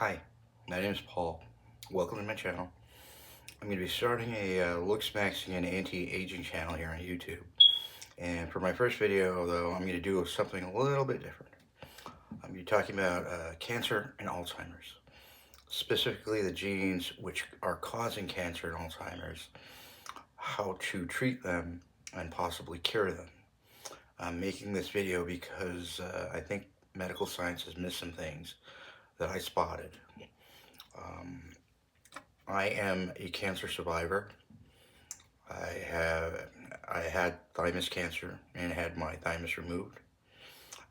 Hi, my name is Paul. Welcome to my channel. I'm going to be starting a looks maxing and anti-aging channel here on YouTube. And for my first video, though, I'm going to do something a little bit different. I'm going to be talking about cancer and Alzheimer's, specifically the genes which are causing cancer and Alzheimer's, how to treat them, and possibly cure them. I'm making this video because I think medical science has missed some things that I spotted. I am a cancer survivor. I had thymus cancer and had my thymus removed.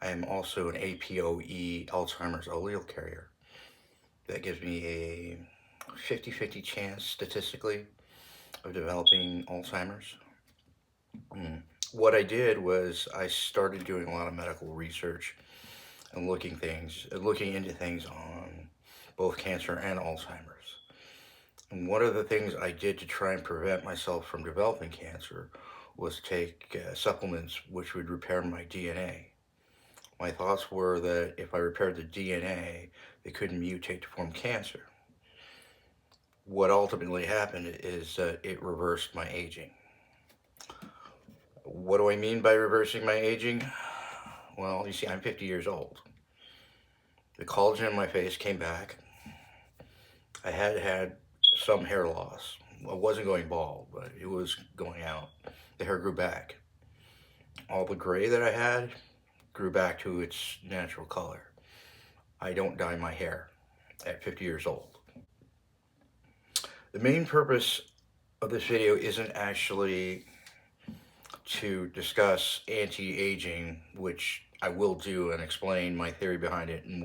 I am also an APOE Alzheimer's allele carrier. That gives me a 50-50 chance statistically of developing Alzheimer's. What I did was I started doing a lot of medical research and looking into things on both cancer and Alzheimer's. And one of the things I did to try and prevent myself from developing cancer was take supplements which would repair my DNA. My thoughts were that if I repaired the DNA, it couldn't mutate to form cancer. What ultimately happened is that it reversed my aging. What do I mean by reversing my aging? Well, you see, I'm 50 years old. The collagen in my face came back. I had some hair loss. I wasn't going bald, but it was going out. The hair grew back. All the gray that I had grew back to its natural color. I don't dye my hair at 50 years old. The main purpose of this video isn't actually to discuss anti-aging, which I will do and explain my theory behind it and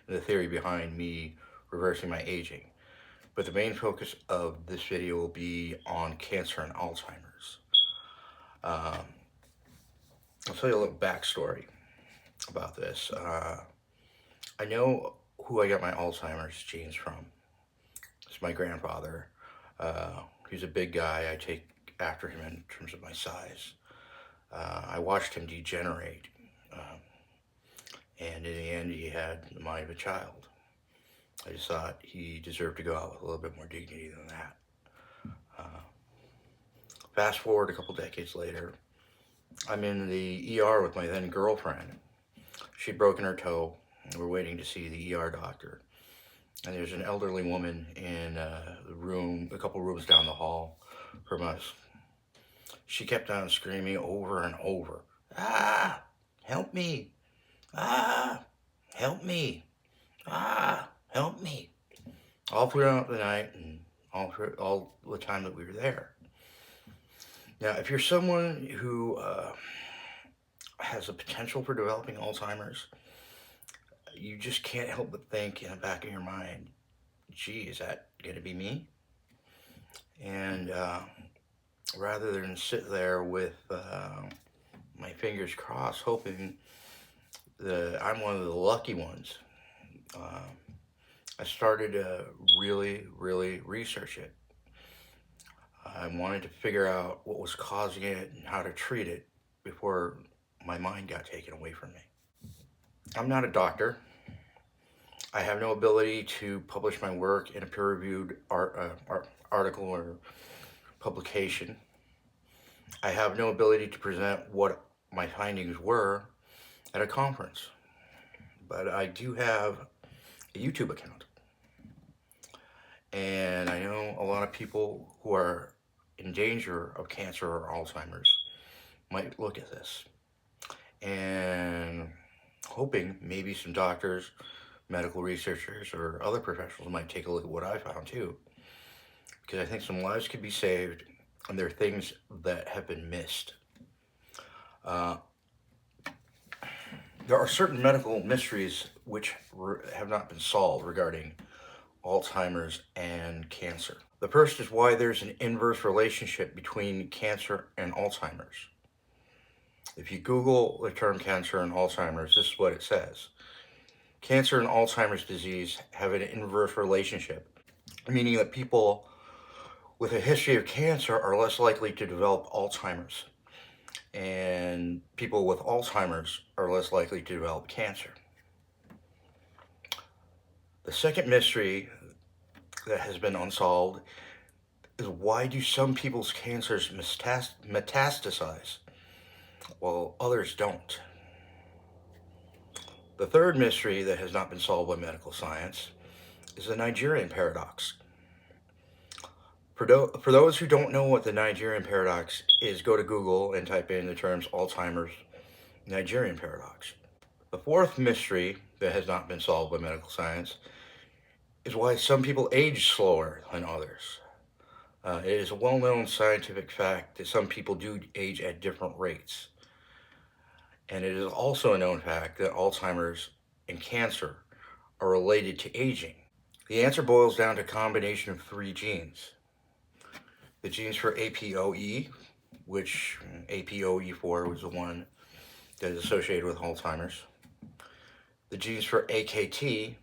the theory behind me reversing my aging. But the main focus of this video will be on cancer and Alzheimer's. I'll tell you a little backstory about this. I know who I got my Alzheimer's genes from. It's my grandfather. He's a big guy. I take after him in terms of my size. I watched him degenerate. And in the end, he had the mind of a child. I just thought he deserved to go out with a little bit more dignity than that. Fast forward a couple decades later, I'm in the ER with my then girlfriend. She'd broken her toe, and we're waiting to see the ER doctor. And there's an elderly woman in the room, a couple rooms down the hall from us. She kept on screaming over and over, "Ah, help me! Ah, help me! Ah, help me!" All throughout the night and all the time that we were there. Now, if you're someone who has a potential for developing Alzheimer's, you just can't help but think in the back of your mind, gee, is that going to be me? And rather than sit there with my fingers crossed, hoping that I'm one of the lucky ones, I started to really research it. I wanted to figure out what was causing it and how to treat it before my mind got taken away from me. I'm not a doctor. I have no ability to publish my work in a peer-reviewed article or publication. I have no ability to present what my findings were at a conference. But I do have a YouTube account. And I know a lot of people who are in danger of cancer or Alzheimer's might look at this. And hoping maybe some doctors, medical researchers, or other professionals might take a look at what I found too. Because I think some lives could be saved, and there are things that have been missed. There are certain medical mysteries which have not been solved regarding Alzheimer's and cancer. The first is why there's an inverse relationship between cancer and Alzheimer's. If you Google the term cancer and Alzheimer's, this is what it says. Cancer and Alzheimer's disease have an inverse relationship, meaning that people with a history of cancer are less likely to develop Alzheimer's, and people with Alzheimer's are less likely to develop cancer. The second mystery that has been unsolved is why do some people's cancers metastasize while others don't? The third mystery that has not been solved by medical science is the Nigerian paradox. For those who don't know what the Nigerian paradox is, go to Google and type in the terms Alzheimer's Nigerian paradox. The fourth mystery that has not been solved by medical science is why some people age slower than others. It is a well-known scientific fact that some people do age at different rates. And it is also a known fact that Alzheimer's and cancer are related to aging. The answer boils down to a combination of three genes. The genes for APOE, which APOE4 was the one that is associated with Alzheimer's. The genes for AKT,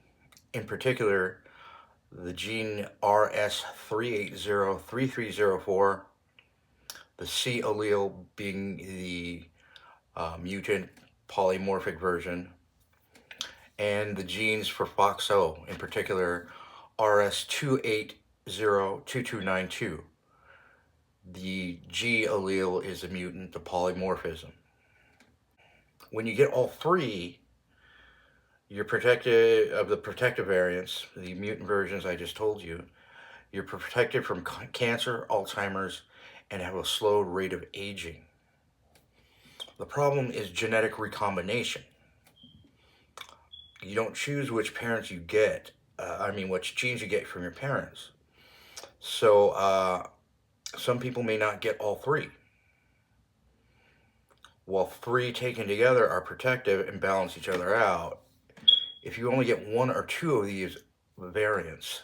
in particular, the gene RS3803304, the C allele being the mutant polymorphic version, and the genes for FoxO, in particular RS2802292. The G allele is a mutant, the polymorphism. When you get all three, you're protected of the protective variants, the mutant versions I just told you. You're protected from cancer, Alzheimer's, and have a slow rate of aging. The problem is genetic recombination. You don't choose which parents you get, which genes you get from your parents. So some people may not get all three. While three taken together are protective and balance each other out, if you only get one or two of these variants,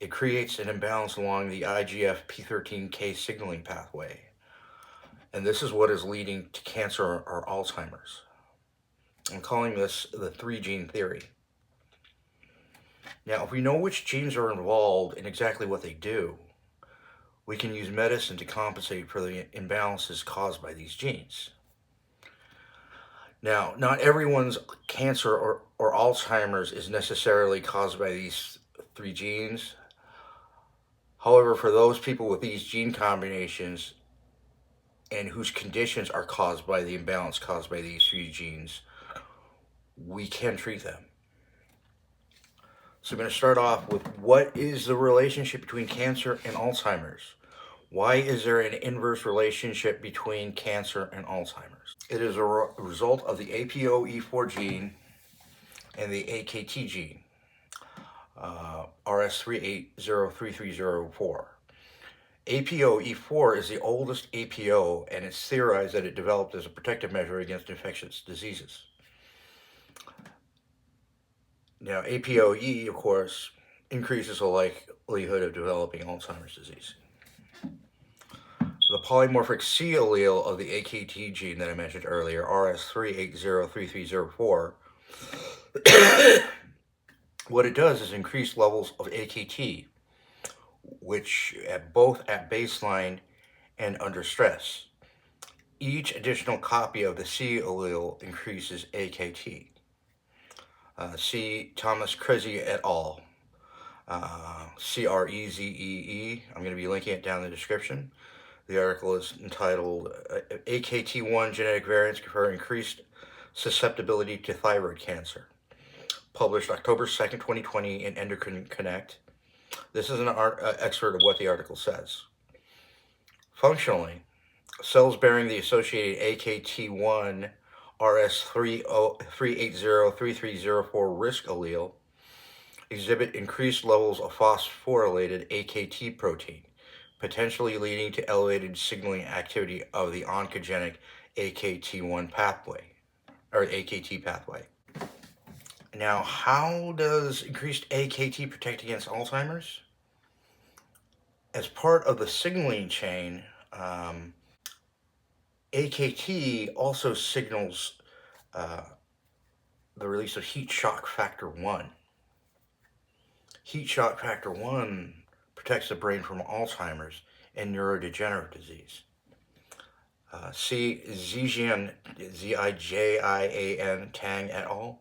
it creates an imbalance along the IGF-P13K signaling pathway. And this is what is leading to cancer or Alzheimer's. I'm calling this the three-gene theory. Now, if we know which genes are involved and exactly what they do, we can use medicine to compensate for the imbalances caused by these genes. Now, not everyone's cancer or Alzheimer's is necessarily caused by these three genes. However, for those people with these gene combinations and whose conditions are caused by the imbalance caused by these three genes, we can treat them. So I'm going to start off with what is the relationship between cancer and Alzheimer's? Why is there an inverse relationship between cancer and Alzheimer's? It is a result of the APOE4 gene and the AKT gene, RS3803304. APOE4 is the oldest APO, and it's theorized that it developed as a protective measure against infectious diseases. Now, APOE, of course, increases the likelihood of developing Alzheimer's disease. The polymorphic C allele of the AKT gene that I mentioned earlier, RS3803304, what it does is increase levels of AKT, which both at baseline and under stress. Each additional copy of the C allele increases AKT. See Thomas Kreze et al. Crezee. I'm going to be linking it down in the description. The article is entitled AKT1 Genetic Variants Confer Increased Susceptibility to Thyroid Cancer. Published October 2nd, 2020 in Endocrine Connect. This is an excerpt of what the article says. Functionally, cells bearing the associated AKT1 RS3803304 risk allele exhibit increased levels of phosphorylated AKT protein, potentially leading to elevated signaling activity of the oncogenic AKT1 pathway, or AKT pathway. Now, how does increased AKT protect against Alzheimer's? As part of the signaling chain, AKT also signals the release of heat shock factor 1. Heat shock factor 1 protects the brain from Alzheimer's and neurodegenerative disease. See Zijian, Zijian, Tang et al.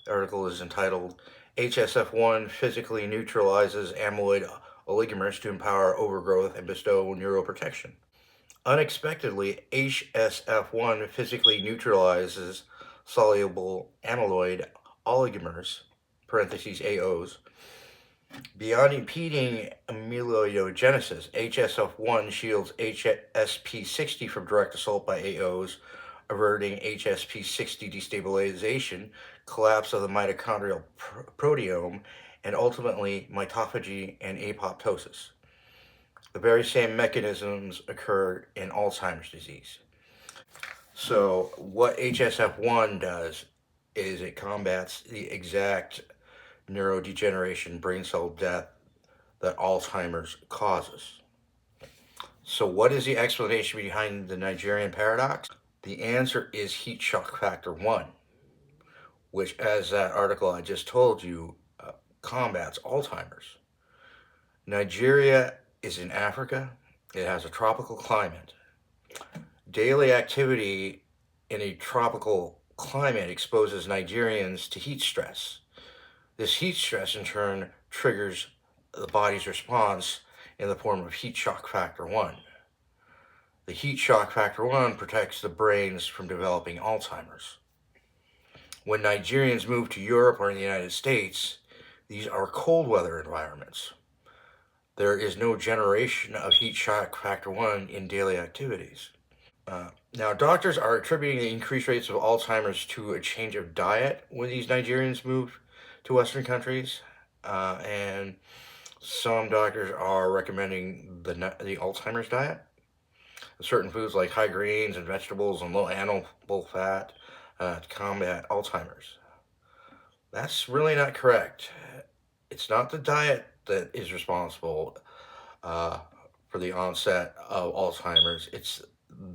The article is entitled HSF1 physically neutralizes amyloid oligomers to empower overgrowth and bestow neuroprotection. Unexpectedly, HSF1 physically neutralizes soluble amyloid oligomers, parentheses AOs. Beyond impeding amyloidogenesis, HSF1 shields HSP60 from direct assault by AOs, averting HSP60 destabilization, collapse of the mitochondrial proteome, and ultimately mitophagy and apoptosis. The very same mechanisms occur in Alzheimer's disease. So what HSF1 does is it combats the exact neurodegeneration, brain cell death that Alzheimer's causes. So what is the explanation behind the Nigerian paradox? The answer is heat shock factor 1, which, as that article I just told you, combats Alzheimer's. Nigeria is in Africa. It has a tropical climate. Daily activity in a tropical climate exposes Nigerians to heat stress. This heat stress, in turn, triggers the body's response in the form of heat shock factor 1. The heat shock factor 1 protects the brains from developing Alzheimer's. When Nigerians move to Europe or in the United States, these are cold weather environments. There is no generation of heat shock factor 1 in daily activities. Now, doctors are attributing the increased rates of Alzheimer's to a change of diet when these Nigerians move to Western countries, and some doctors are recommending the Alzheimer's diet. Certain foods like high grains and vegetables and low animal fat to combat Alzheimer's. That's really not correct. It's not the diet that is responsible for the onset of Alzheimer's. It's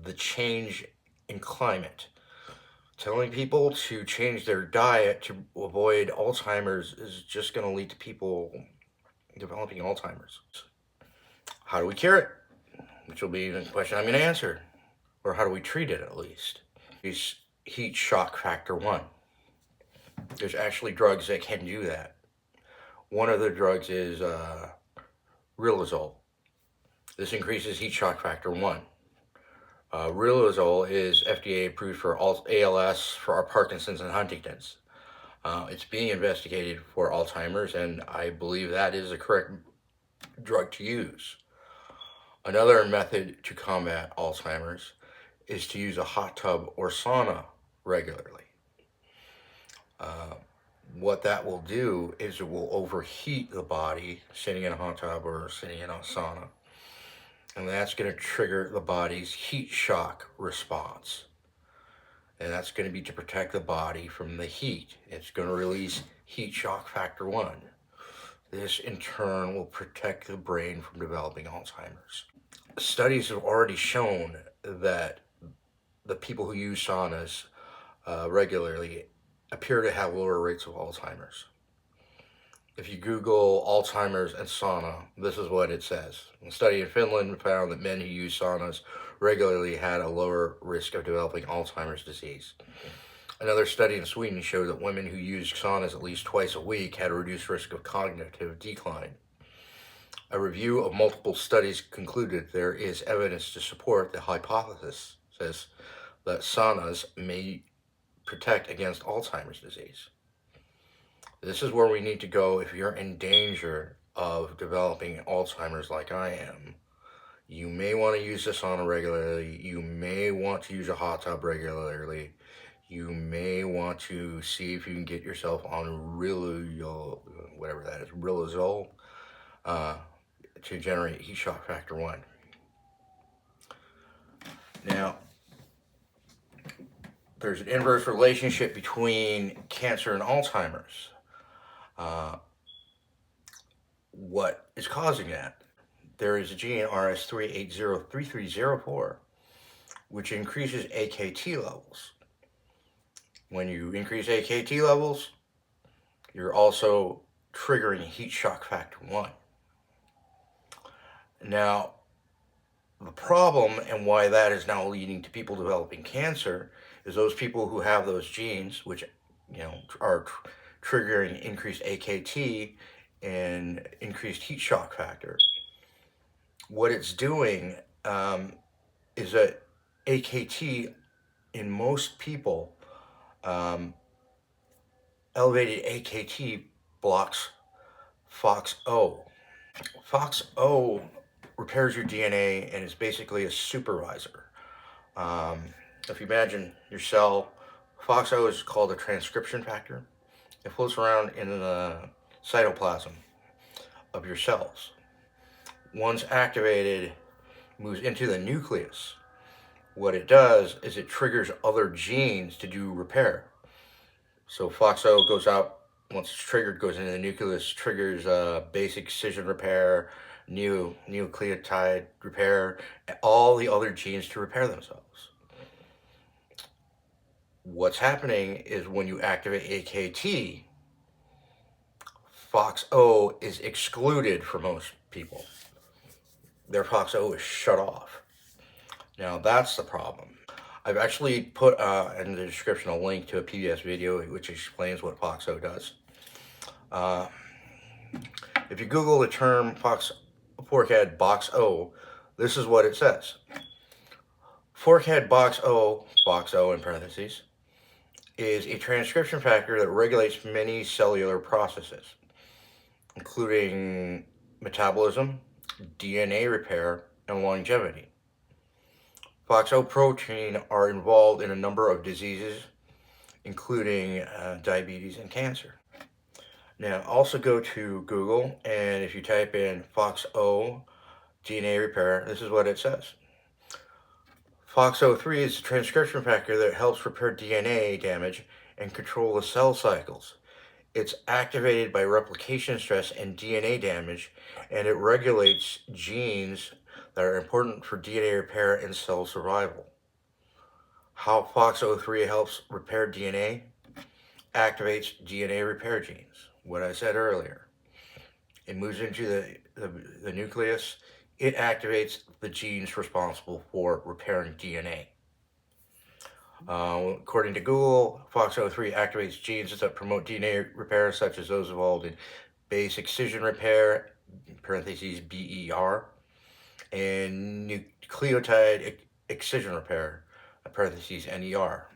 the change in climate. Telling people to change their diet to avoid Alzheimer's is just going to lead to people developing Alzheimer's. How do we cure it? Which will be the question I'm going to answer. Or how do we treat it, at least? Is heat shock factor 1. There's actually drugs that can do that. One of the drugs is riluzole. This increases heat shock factor 1. Riluzole is FDA approved for ALS, for Parkinson's, and Huntington's. It's being investigated for Alzheimer's, and I believe that is the correct drug to use. Another method to combat Alzheimer's is to use a hot tub or sauna regularly. What that will do is it will overheat the body sitting in a hot tub or sitting in a sauna. And that's going to trigger the body's heat shock response. And that's going to be to protect the body from the heat. It's going to release heat shock factor 1. This, in turn, will protect the brain from developing Alzheimer's. Studies have already shown that the people who use saunas regularly appear to have lower rates of Alzheimer's. If you Google Alzheimer's and sauna, this is what it says. A study in Finland found that men who use saunas regularly had a lower risk of developing Alzheimer's disease. Another study in Sweden showed that women who used saunas at least twice a week had a reduced risk of cognitive decline. A review of multiple studies concluded there is evidence to support the hypothesis that saunas may protect against Alzheimer's disease. This is where we need to go if you're in danger of developing Alzheimer's like I am. You may want to use the sauna regularly. You may want to use a hot tub regularly. You may want to see if you can get yourself on riluzole, whatever that is, riluzole, to generate heat shock factor 1. Now, there's an inverse relationship between cancer and Alzheimer's. What is causing that? There is a gene, RS3803304, which increases AKT levels. When you increase AKT levels, you're also triggering heat shock factor 1. Now, the problem and why that is now leading to people developing cancer is those people who have those genes, which are triggering increased AKT and increased heat shock factor. What it's doing is that AKT in most people, um, elevated AKT blocks FoxO. FoxO repairs your DNA and is basically a supervisor. Um, if you imagine your cell, FoxO is called a transcription factor. It floats around in the cytoplasm of your cells. Once activated, it moves into the nucleus. What it does is it triggers other genes to do repair. So FoxO goes out, once it's triggered, goes into the nucleus, triggers basic excision repair, nucleotide repair, and all the other genes to repair themselves. What's happening is when you activate AKT, FoxO is excluded for most people. Their FoxO is shut off. Now that's the problem. I've actually put in the description a link to a PBS video which explains what FoxO does. If you Google the term forkhead box O, this is what it says. Forkhead box O in parentheses, is a transcription factor that regulates many cellular processes, including metabolism, DNA repair, and longevity. FoxO protein are involved in a number of diseases, including diabetes and cancer. Now, also go to Google, and if you type in FoxO DNA repair, this is what it says. FoxO3 is a transcription factor that helps repair DNA damage and control the cell cycles. It's activated by replication stress and DNA damage, and it regulates genes that are important for DNA repair and cell survival. How FoxO3 helps repair DNA? Activates DNA repair genes. What I said earlier. It moves into the nucleus. It activates the genes responsible for repairing DNA. According to Google, FoxO3 activates genes that promote DNA repair, such as those involved in base excision repair, in parentheses BER, and nucleotide excision repair, parentheses NER.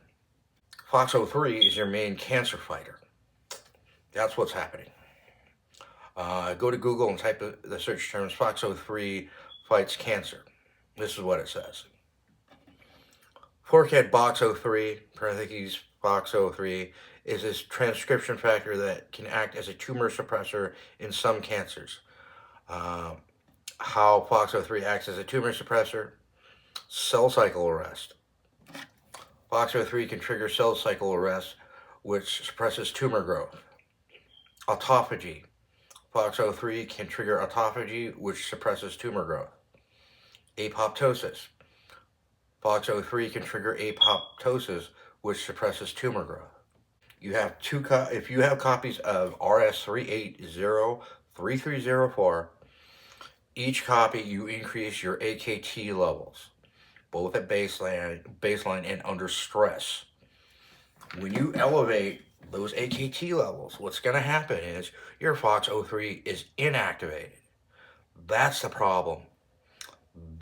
FoxO3 is your main cancer fighter. That's what's happening. Go to Google and type the search terms FoxO3 fights cancer. This is what it says. Forkhead BOXO3, parentheses FoxO3, is this transcription factor that can act as a tumor suppressor in some cancers. How FoxO3 acts as a tumor suppressor? Cell cycle arrest. FoxO3 can trigger cell cycle arrest, which suppresses tumor growth. Autophagy. FoxO3 can trigger autophagy, which suppresses tumor growth. Apoptosis. FoxO3 can trigger apoptosis, which suppresses tumor growth. You have if you have copies of RS3803304, each copy you increase your AKT levels, both at baseline and under stress. When you elevate those AKT levels, what's going to happen is your FoxO3 is inactivated. That's the problem.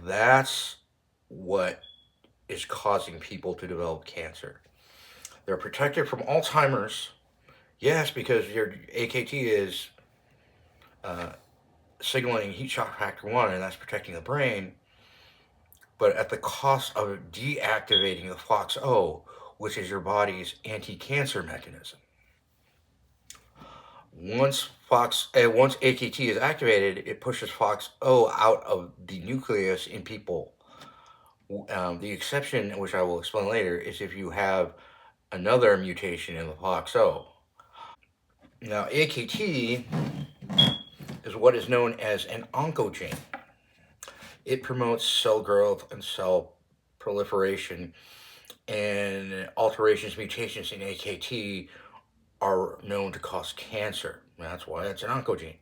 That's what is causing people to develop cancer. They're protected from Alzheimer's, yes, because your AKT is signaling heat shock factor 1, and that's protecting the brain, but at the cost of deactivating the FoxO, which is your body's anti-cancer mechanism. Once AKT is activated, it pushes FoxO out of the nucleus in people. The exception, which I will explain later, is if you have another mutation in the FoxO. Now, AKT is what is known as an oncogene. It promotes cell growth and cell proliferation, and alterations, mutations in AKT are known to cause cancer. That's why it's an oncogene.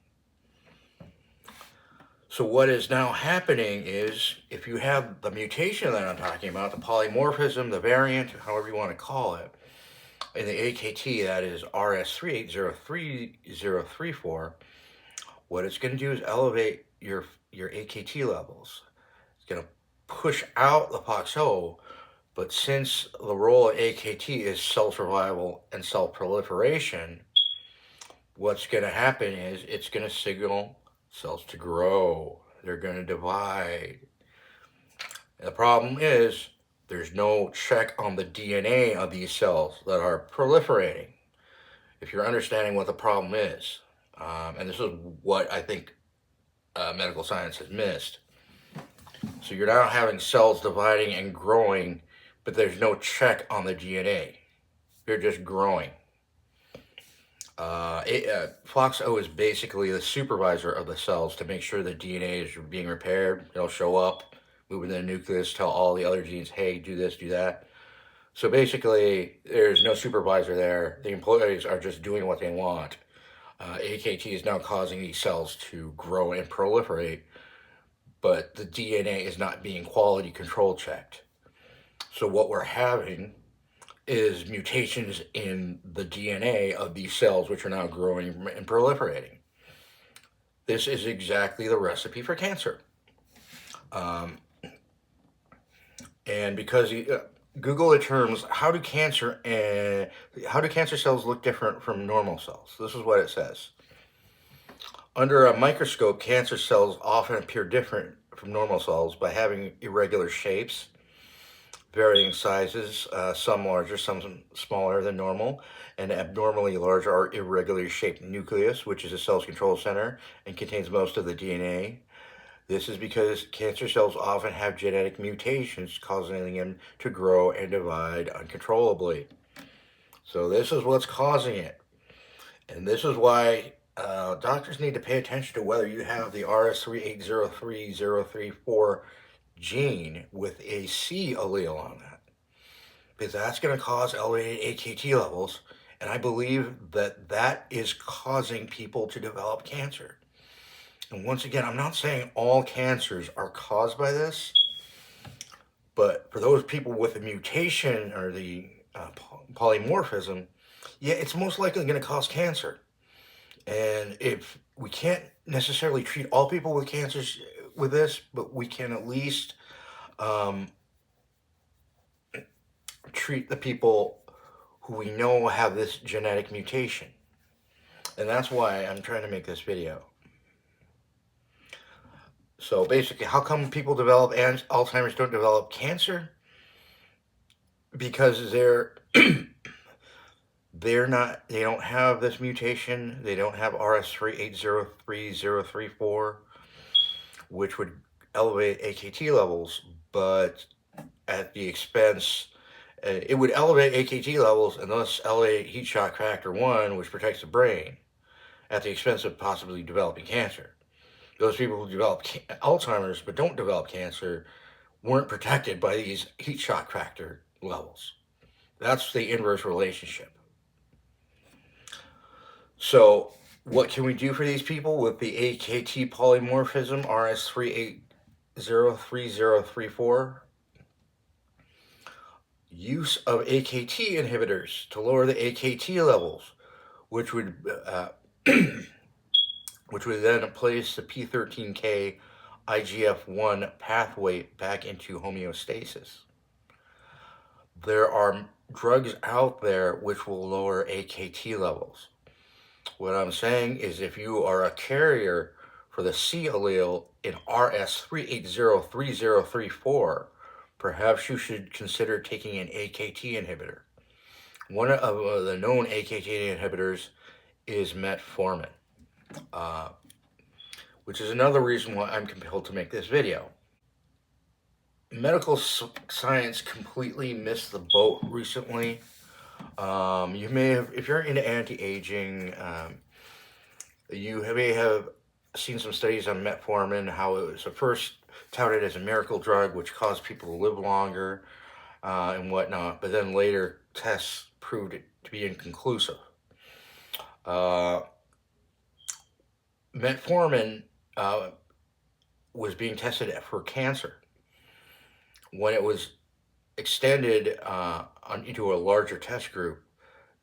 So what is now happening is, if you have the mutation that I'm talking about, the polymorphism, the variant, however you want to call it, In the AKT, that is RS3803-034, what it's going to do is elevate your AKT levels. It's going to push out the FOXO, but since the role of AKT is cell survival and cell proliferation, what's going to happen is it's going to signal cells to grow. They're going to divide. And the problem is there's no check on the DNA of these cells that are proliferating. If you're understanding what the problem is, and this is what I think medical science has missed. So you're now having cells dividing and growing, but there's no check on the DNA. They're just growing. FoxO is basically the supervisor of the cells to make sure the DNA is being repaired. It'll show up, move into the nucleus, tell all the other genes, hey, do this, do that. So basically, there's no supervisor there. The employees are just doing what they want. AKT is now causing these cells to grow and proliferate, but the DNA is not being quality control checked. So what we're having is mutations in the DNA of these cells, which are now growing and proliferating. This is exactly the recipe for cancer. And because Google the terms, how do cancer cells look different from normal cells? This is what it says. Under a microscope, cancer cells often appear different from normal cells by having irregular shapes, varying sizes, some larger, some smaller than normal, and abnormally large or irregularly shaped nucleus, which is a cell's control center and contains most of the DNA. This is because cancer cells often have genetic mutations causing them to grow and divide uncontrollably. So this is what's causing it. And this is why doctors need to pay attention to whether you have the RS3803-034 gene with a C allele on that, because that's going to cause elevated AKT levels, and I believe that that is causing people to develop cancer. And once again, I'm not saying all cancers are caused by this, but for those people with a mutation or the polymorphism, yeah, it's most likely going to cause cancer. And if we can't necessarily treat all people with cancers with this, but we can at least treat the people who we know have this genetic mutation. And that's why I'm trying to make this video. So basically, how come people develop Alzheimer's don't develop cancer? Because they don't have this mutation. They don't have RS3803-034, which would elevate AKT levels, but at the expense, it would elevate AKT levels and thus elevate heat shock factor 1, which protects the brain, at the expense of possibly developing cancer. Those people who develop Alzheimer's but don't develop cancer weren't protected by these heat shock factor levels. That's the inverse relationship. So what can we do for these people with the AKT polymorphism RS3803-034? Use of AKT inhibitors to lower the AKT levels, which would then place the P13K IGF-1 pathway back into homeostasis. There are drugs out there which will lower AKT levels. What I'm saying is if you are a carrier for the C allele in RS3803-034, perhaps you should consider taking an AKT inhibitor. One of the known AKT inhibitors is metformin, which is another reason why I'm compelled to make this video. Medical science completely missed the boat recently. You may have, if you're into anti-aging, you may have seen some studies on metformin, how it was at first touted as a miracle drug which caused people to live longer and whatnot, but then later tests proved it to be inconclusive. Metformin was being tested for cancer. When it was extended into a larger test group,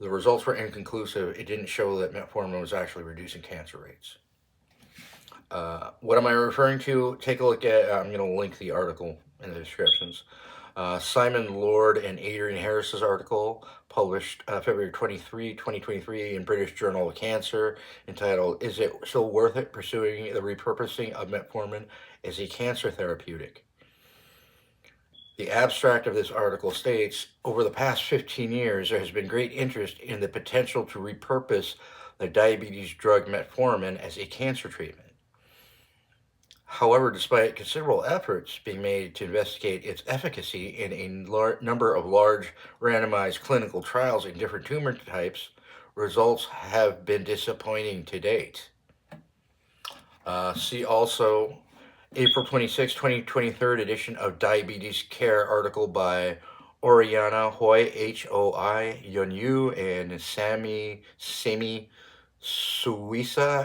The results were inconclusive. It didn't show that metformin was actually reducing cancer rates. What am I referring to? Take a look at, I'm going to link the article in the descriptions. Simon Lord and Adrian Harris's article, published February 23, 2023 in British Journal of Cancer, entitled, "Is it still worth it pursuing the repurposing of metformin as a cancer therapeutic?" The abstract of this article states, over the past 15 years, there has been great interest in the potential to repurpose the diabetes drug metformin as a cancer treatment. However, despite considerable efforts being made to investigate its efficacy in a number of large randomized clinical trials in different tumor types, results have been disappointing to date. See also April 26, 2023 edition of Diabetes Care article by Oriana Hoi, Hoi, Yunyu, and Sami Suissa,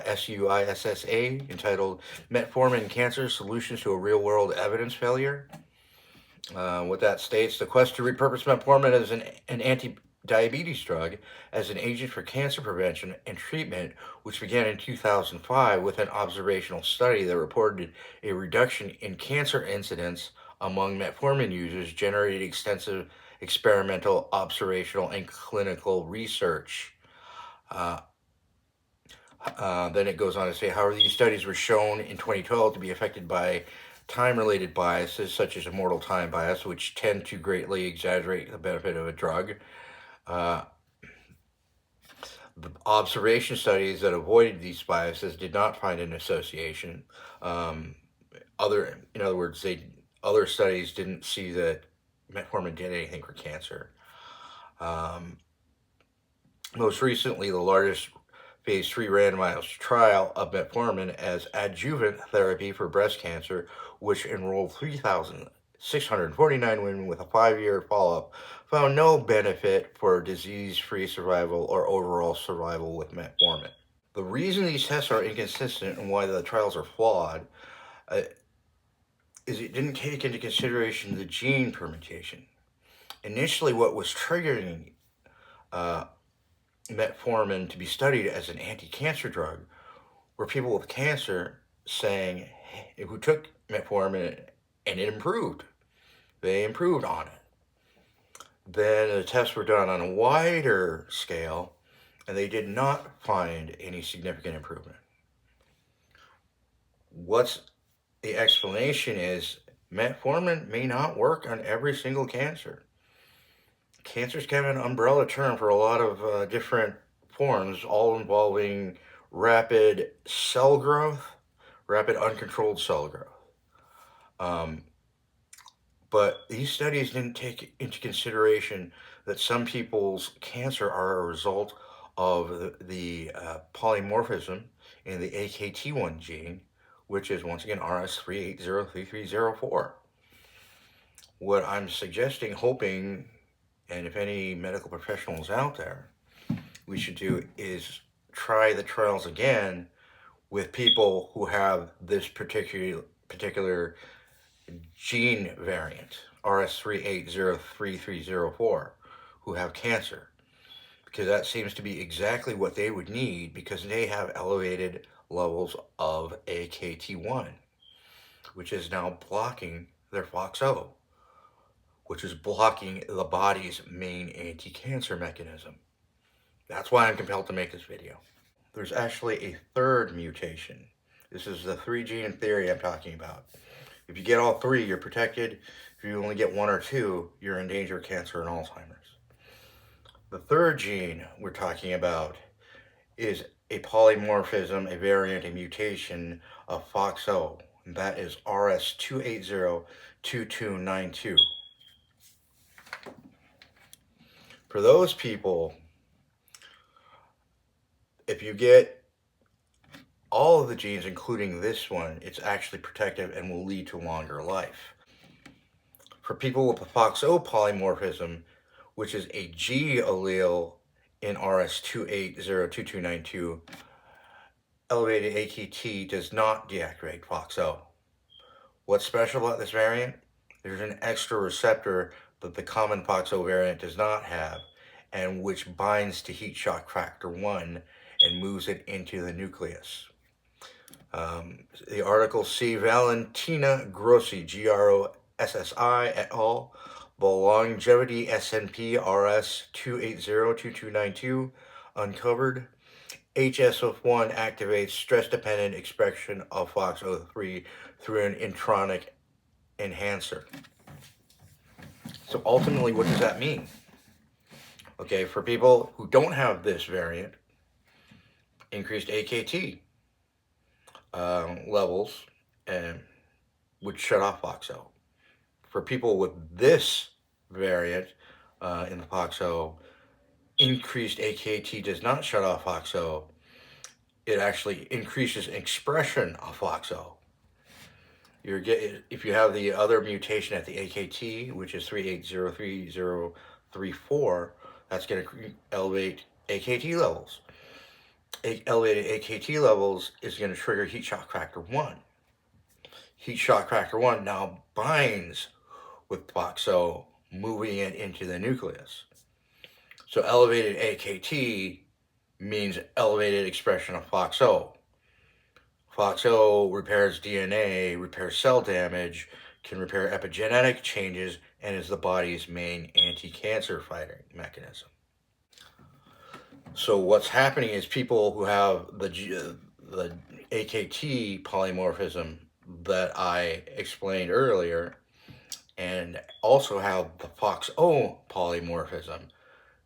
Suissa, entitled Metformin Cancer Solutions to a Real-World Evidence Failure. What that states, the quest to repurpose metformin as an anti-diabetes drug as an agent for cancer prevention and treatment, which began in 2005 with an observational study that reported a reduction in cancer incidence among metformin users, generated extensive experimental, observational, and clinical research. Then it goes on to say, however, these studies were shown in 2012 to be affected by time-related biases, such as immortal time bias, which tend to greatly exaggerate the benefit of a drug. The observation studies that avoided these biases did not find an association. In other words, other studies didn't see that metformin did anything for cancer. Most recently, the largest phase 3 randomized trial of metformin as adjuvant therapy for breast cancer, which enrolled 3,649 women with a 5-year follow-up, found no benefit for disease-free survival or overall survival with metformin. The reason these tests are inconsistent and why the trials are flawed is it didn't take into consideration the gene permutation. Initially, what was triggering metformin to be studied as an anti-cancer drug were people with cancer saying, hey, who took metformin and it improved. They improved on it. Then the tests were done on a wider scale, and they did not find any significant improvement. What's the explanation is metformin may not work on every single cancer. Cancer is kind of an umbrella term for a lot of different forms, all involving rapid cell growth, rapid uncontrolled cell growth. But these studies didn't take into consideration that some people's cancer are a result of the polymorphism in the AKT1 gene, which is once again RS3803304. What I'm suggesting, hoping, and if any medical professionals out there, we should do is try the trials again with people who have this particular gene variant, RS3803304, who have cancer, because that seems to be exactly what they would need, because they have elevated levels of AKT1, which is now blocking their FoxO, which is blocking the body's main anti-cancer mechanism. That's why I'm compelled to make this video. There's actually a third mutation. This is the 3-gene theory I'm talking about. If you get all 3, you're protected. If you only get 1 or 2, you're in danger of cancer and Alzheimer's. The third gene we're talking about is a polymorphism, a variant, a mutation of FoxO, and that is RS2802292. For those people, if you get all of the genes, including this one, it's actually protective and will lead to longer life. For people with the FoxO polymorphism, which is a G allele in RS2802292, elevated AKT does not deactivate FoxO. What's special about this variant? There's an extra receptor that the common FoxO variant does not have, and which binds to heat shock factor 1 and moves it into the nucleus. The article, C. Valentina Grossi, Grossi et al., Longevity SNP RS 2802292, uncovered. HSF1 activates stress-dependent expression of FOXO3 through an intronic enhancer. So ultimately, what does that mean? Okay, for people who don't have this variant, increased AKT levels would shut off FOXO. For people with this variant in the FOXO, increased AKT does not shut off FOXO. It actually increases expression of FOXO. If you have the other mutation at the AKT, which is 3803.034, that's going to elevate AKT levels. Elevated AKT levels is going to trigger heat shock factor 1. Heat shock factor 1 now binds with FOXO, moving it into the nucleus. So elevated AKT means elevated expression of FOXO. FOXO repairs DNA, repairs cell damage, can repair epigenetic changes, and is the body's main anti-cancer fighting mechanism. So what's happening is people who have the AKT polymorphism that I explained earlier, and also have the FOXO polymorphism,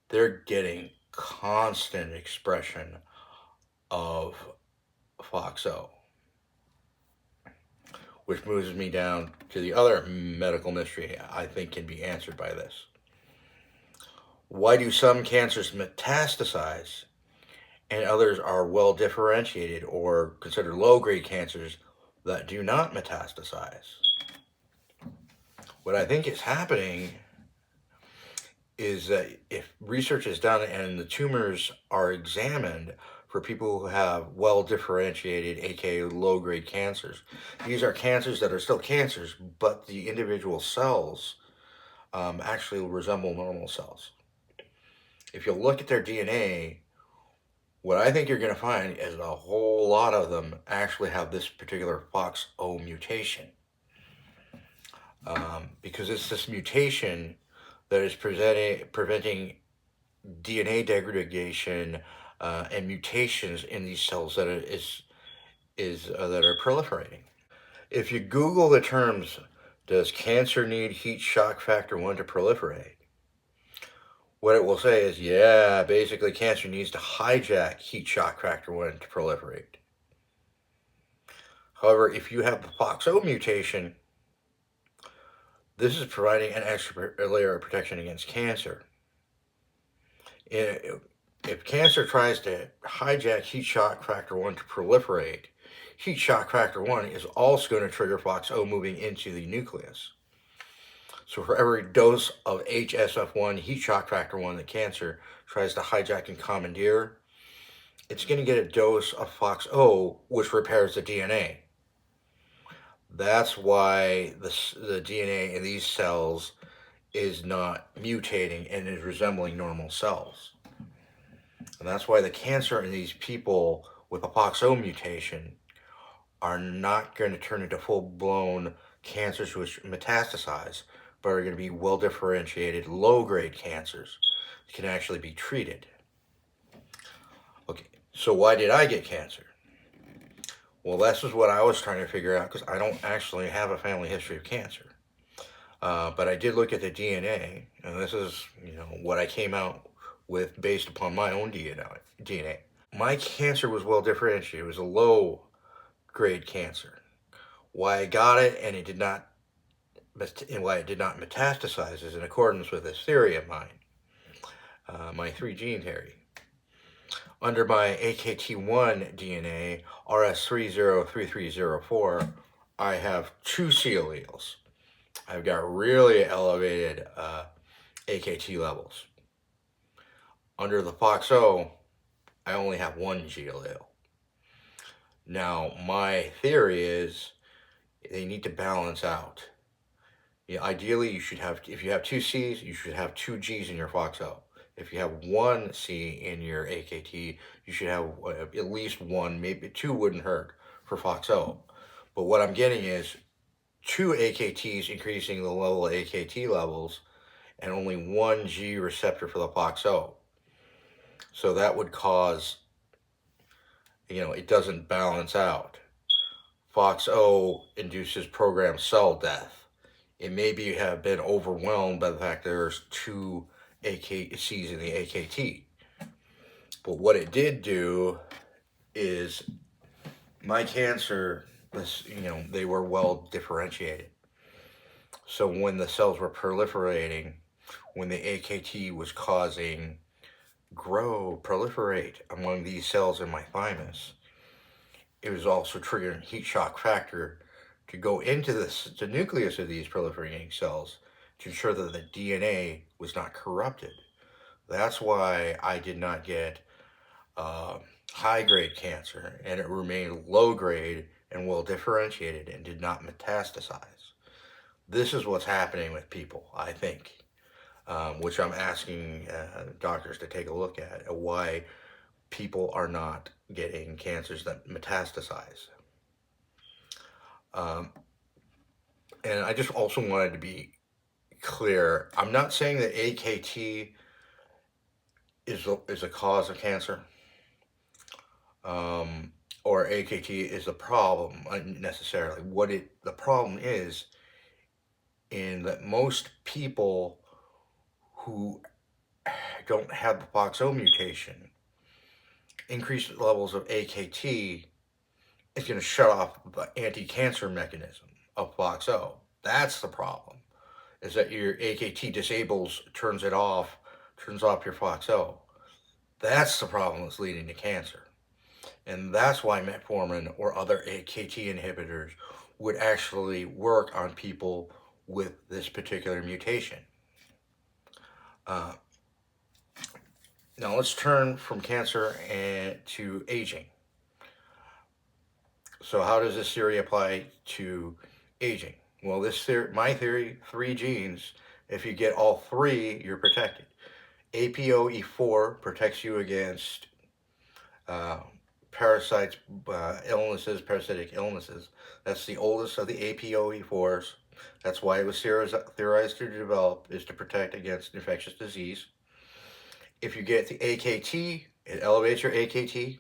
they're getting constant expression of FOXO. Which moves me down to the other medical mystery I think can be answered by this. Why do some cancers metastasize and others are well differentiated or considered low-grade cancers that do not metastasize? What I think is happening is that if research is done and the tumors are examined for people who have well-differentiated, aka low-grade cancers, these are cancers that are still cancers, but the individual cells actually resemble normal cells. If you look at their DNA, what I think you're going to find is a whole lot of them actually have this particular FOXO mutation. Because it's this mutation that is preventing DNA degradation and mutations in these cells that are proliferating. If you Google the terms, does cancer need heat shock factor 1 to proliferate? What it will say is, yeah, basically cancer needs to hijack heat shock factor 1 to proliferate. However, if you have the FOXO mutation, this is providing an extra layer of protection against cancer. If cancer tries to hijack heat shock factor 1 to proliferate, heat shock factor 1 is also going to trigger FOXO moving into the nucleus. So for every dose of HSF1, heat shock factor 1, that cancer tries to hijack and commandeer, it's going to get a dose of FOXO, which repairs the DNA. That's why the DNA in these cells is not mutating and is resembling normal cells. And that's why the cancer in these people with a FOXO mutation are not going to turn into full-blown cancers which metastasize, but are going to be well-differentiated, low-grade cancers that can actually be treated. Okay, so why did I get cancer? Well, this is what I was trying to figure out, because I don't actually have a family history of cancer. But I did look at the DNA, and this is, what I came out with based upon my own DNA. My cancer was well differentiated. It was a low-grade cancer. Why I got it and why it did not metastasize is in accordance with this theory of mine, my 3-gene theory. Under my AKT1 DNA, RS303304, I have 2 C alleles. I've got really elevated AKT levels. Under the FOXO, I only have 1 G allele. Now, my theory is they need to balance out. Ideally, you should have, if you have 2 Cs, you should have 2 Gs in your FOXO. If you have one C in your AKT, you should have at least one, maybe two wouldn't hurt for FoxO. But what I'm getting is two AKTs increasing the level of AKT levels and only one G receptor for the FoxO. So that would cause, it doesn't balance out. FoxO induces programmed cell death. It maybe have been overwhelmed by the fact that there's two AKCs in the AKT. But what it did do is my cancer, they were well differentiated. So when the cells were proliferating, when the AKT was causing proliferate among these cells in my thymus, it was also triggering heat shock factor to go into the nucleus of these proliferating cells to ensure that the DNA was not corrupted. That's why I did not get high-grade cancer, and it remained low-grade and well differentiated and did not metastasize. This is what's happening with people, I think, which I'm asking doctors to take a look at why people are not getting cancers that metastasize. And I just also wanted to be clear, I'm not saying that AKT is a cause of cancer, or AKT is a problem necessarily. The problem is in that most people who don't have the FoxO mutation, increased levels of AKT is going to shut off the anti-cancer mechanism of FoxO. That's the problem, is that your AKT turns off your FoxO. That's the problem that's leading to cancer. And that's why metformin or other AKT inhibitors would actually work on people with this particular mutation. Now let's turn from cancer to aging. So how does this theory apply to aging? Well, my theory, 3 genes, if you get all 3, you're protected. APOE4 protects you against parasites, parasitic illnesses. That's the oldest of the APOE4s. That's why it was theorized to develop, is to protect against infectious disease. If you get the AKT, it elevates your AKT.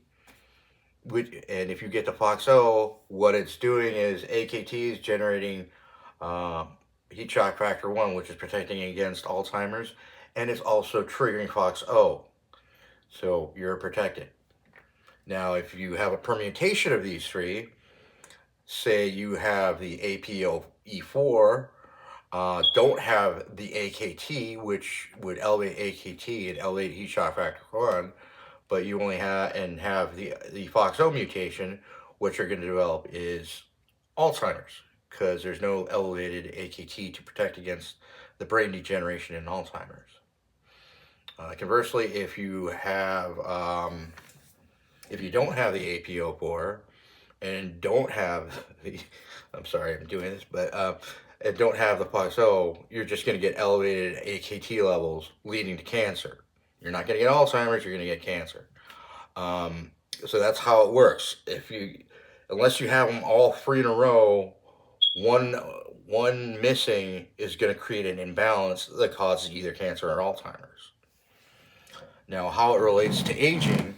And if you get the FoxO, what it's doing is AKT is generating heat shock factor 1, which is protecting against Alzheimer's, and it's also triggering FoxO. So you're protected. Now, if you have a permutation of these 3, say you have the APOE4, don't have the AKT, which would elevate AKT and elevate heat shock factor 1, but you only have the FoxO mutation, what you're going to develop is Alzheimer's, because there's no elevated AKT to protect against the brain degeneration in Alzheimer's. Conversely, if you don't have the APO4 and don't have the, I'm sorry I'm doing this, but and don't have the FoxO, you're just going to get elevated AKT levels leading to cancer. You're not going to get Alzheimer's, you're going to get cancer. So that's how it works. Unless you have them all 3 in a row, one missing is going to create an imbalance that causes either cancer or Alzheimer's. Now, how it relates to aging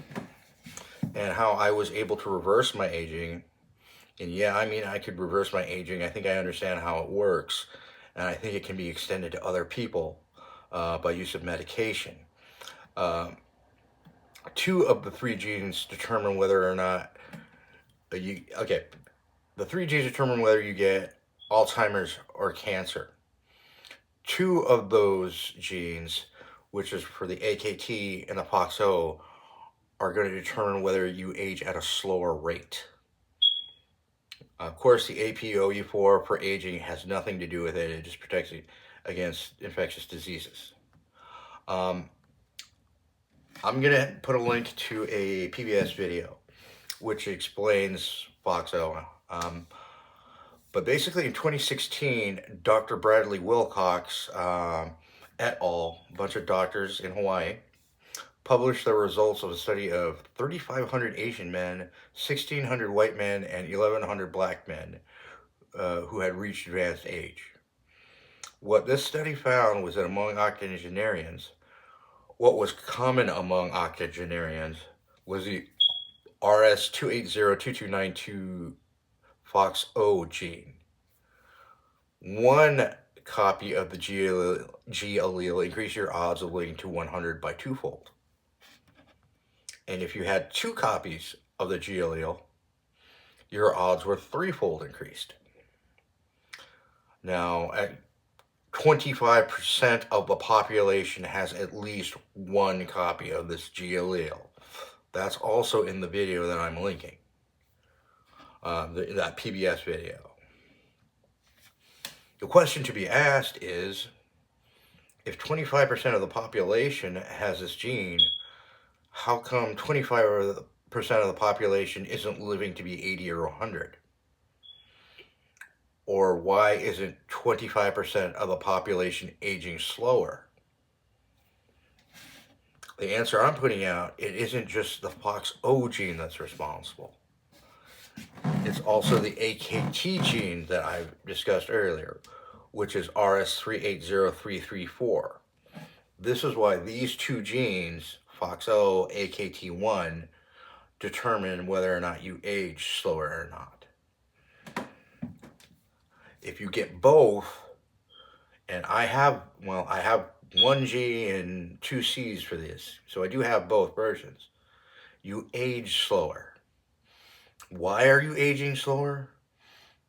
and how I was able to reverse my aging, and yeah, I mean, I could reverse my aging. I think I understand how it works, and I think it can be extended to other people by use of medication. 2 of the 3 genes determine whether or not the 3 genes determine whether you get Alzheimer's or cancer. 2 of those genes, which is for the AKT and the FoxO, are going to determine whether you age at a slower rate. Of course, the APOE4 for aging has nothing to do with it. It just protects you against infectious diseases. I'm going to put a link to a PBS video which explains FoxO. But basically in 2016, Dr. Bradley Wilcox et al., a bunch of doctors in Hawaii, published the results of a study of 3,500 Asian men, 1,600 white men, and 1,100 black men who had reached advanced age. What this study found was that among octogenarians, what was common among octogenarians was the RS2802292 FoxO gene. One copy of the G allele increased your odds of living to 100 by twofold. And if you had two copies of the G allele, your odds were threefold increased. Now, at 25% of the population has at least one copy of this G allele. That's also in the video that I'm linking, that PBS video. The question to be asked is, if 25% of the population has this gene, how come 25% of the population isn't living to be 80 or 100? Or why isn't 25% of the population aging slower? The answer I'm putting out, it isn't just the FoxO gene that's responsible. It's also the AKT gene that I discussed earlier, which is RS380334. This is why these two genes, FoxO, AKT1, determine whether or not you age slower or not. If you get both, and I have one G and two C's for this, so I do have both versions, you age slower. Why are you aging slower?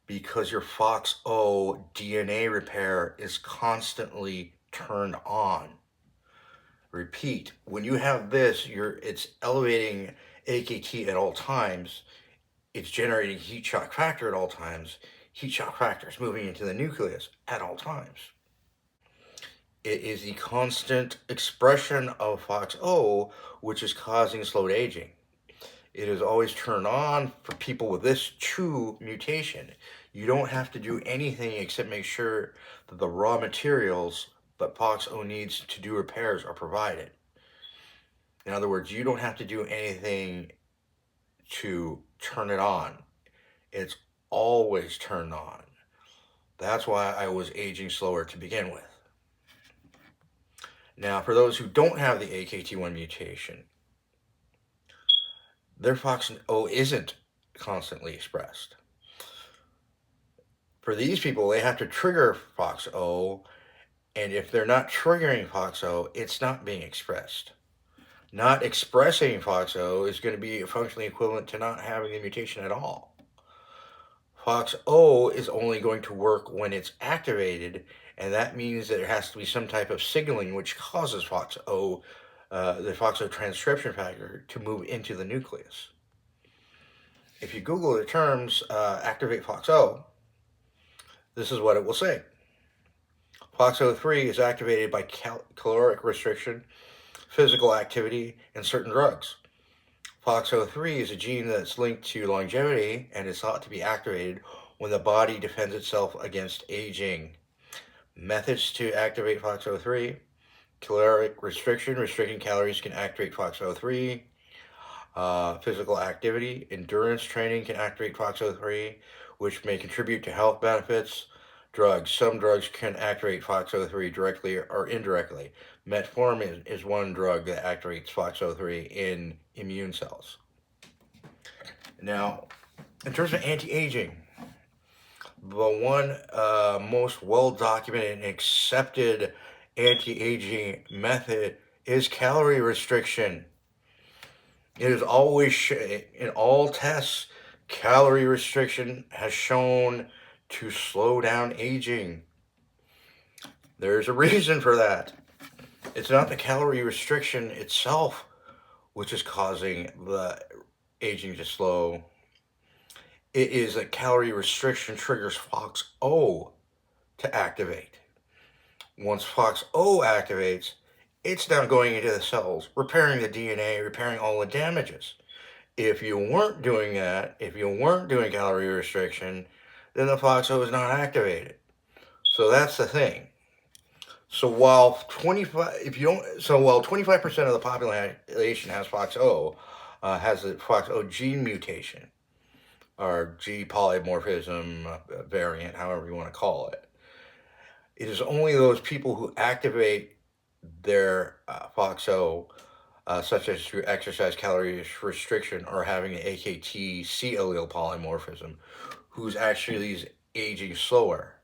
Because your FoxO DNA repair is constantly turned on. Repeat, when you have this, it's elevating AKT at all times, it's generating heat shock factor at all times, heat shock factor is moving into the nucleus at all times. It is the constant expression of FoxO which is causing slowed aging. It is always turned on for people with this true mutation. You don't have to do anything except make sure that the raw materials that FoxO needs to do repairs are provided. In other words, you don't have to do anything to turn it on. It's always turned on. That's why I was aging slower to begin with. Now, for those who don't have the AKT1 mutation, their FoxO isn't constantly expressed. For these people, they have to trigger FoxO, and if they're not triggering FoxO, it's not being expressed. Not expressing FoxO is going to be functionally equivalent to not having the mutation at all. FoxO is only going to work when it's activated, and that means that there has to be some type of signaling which causes FoxO, the FoxO transcription factor, to move into the nucleus. If you Google the terms activate FoxO, this is what it will say. FoxO3 is activated by caloric restriction, physical activity, and certain drugs. FoxO3 is a gene that's linked to longevity and is thought to be activated when the body defends itself against aging. Methods to activate FoxO3: caloric restriction, restricting calories can activate FoxO3. Physical activity, endurance training can activate FoxO3, which may contribute to health benefits. Drugs, some drugs can activate FoxO3 directly or indirectly. Metformin is one drug that activates FoxO3 in immune cells. Now, in terms of anti-aging, the one most well-documented and accepted anti-aging method is calorie restriction. It is always, in all tests, calorie restriction has shown to slow down aging. There's a reason for that. It's not the calorie restriction itself which is causing the aging to slow. It is that calorie restriction triggers FoxO to activate. Once FoxO activates, it's now going into the cells, repairing the DNA, repairing all the damages. If you weren't doing that, if you weren't doing calorie restriction, then the FoxO is not activated. So that's the thing. So while 25% of the population has FOXO, has the FOXO gene mutation or G polymorphism variant, however you want to call it. It is only those people who activate their FOXO, such as through exercise, calorie restriction, or having an AKT-C allele polymorphism, who's actually aging slower.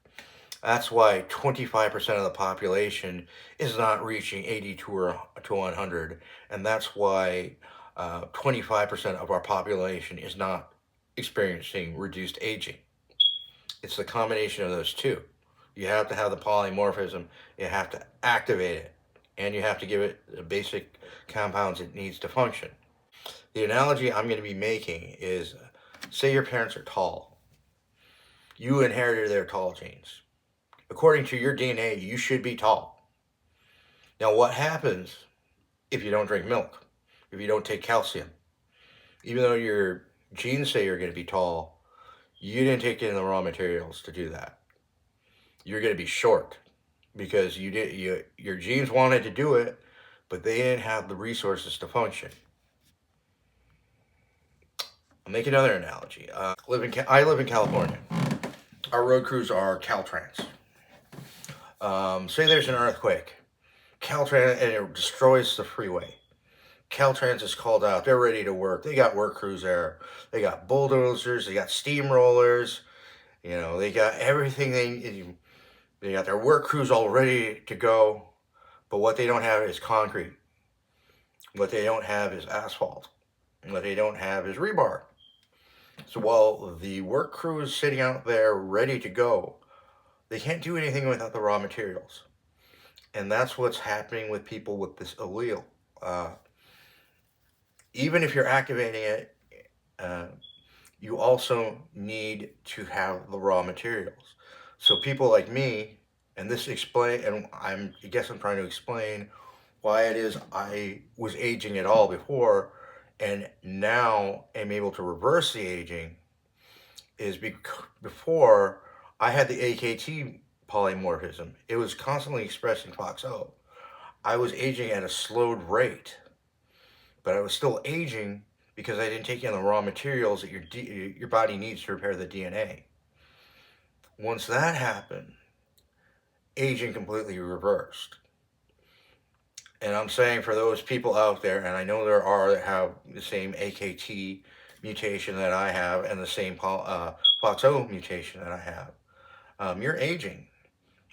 That's why 25% of the population is not reaching 82 or to 100, and that's why 25% of our population is not experiencing reduced aging. It's the combination of those two. You have to have the polymorphism, you have to activate it, and you have to give it the basic compounds it needs to function. The analogy I'm going to be making is, say your parents are tall. You inherited their tall genes. According to your DNA, you should be tall. Now, what happens if you don't drink milk? If you don't take calcium? Even though your genes say you're going to be tall, you didn't take in the raw materials to do that. You're going to be short because your genes wanted to do it, but they didn't have the resources to function. I'll make another analogy. I live in California. Our road crews are Caltrans. Say there's an earthquake, Caltrans, and it destroys the freeway. Caltrans is called out. They're ready to work. They got work crews there. They got bulldozers. They got steamrollers. They got everything they got their work crews all ready to go. But what they don't have is concrete. What they don't have is asphalt. And what they don't have is rebar. So while the work crew is sitting out there ready to go, they can't do anything without the raw materials. And that's what's happening with people with this allele. Even if you're activating it, you also need to have the raw materials. So people like me, and I guess I'm trying to explain why it is I was aging at all before, and now am able to reverse the aging, is before I had the AKT polymorphism. It was constantly expressing FOXO. I was aging at a slowed rate, but I was still aging because I didn't take in the raw materials that your body needs to repair the DNA. Once that happened, aging completely reversed. And I'm saying for those people out there, and I know there are that have the same AKT mutation that I have and the same FOXO mutation that I have, you're aging.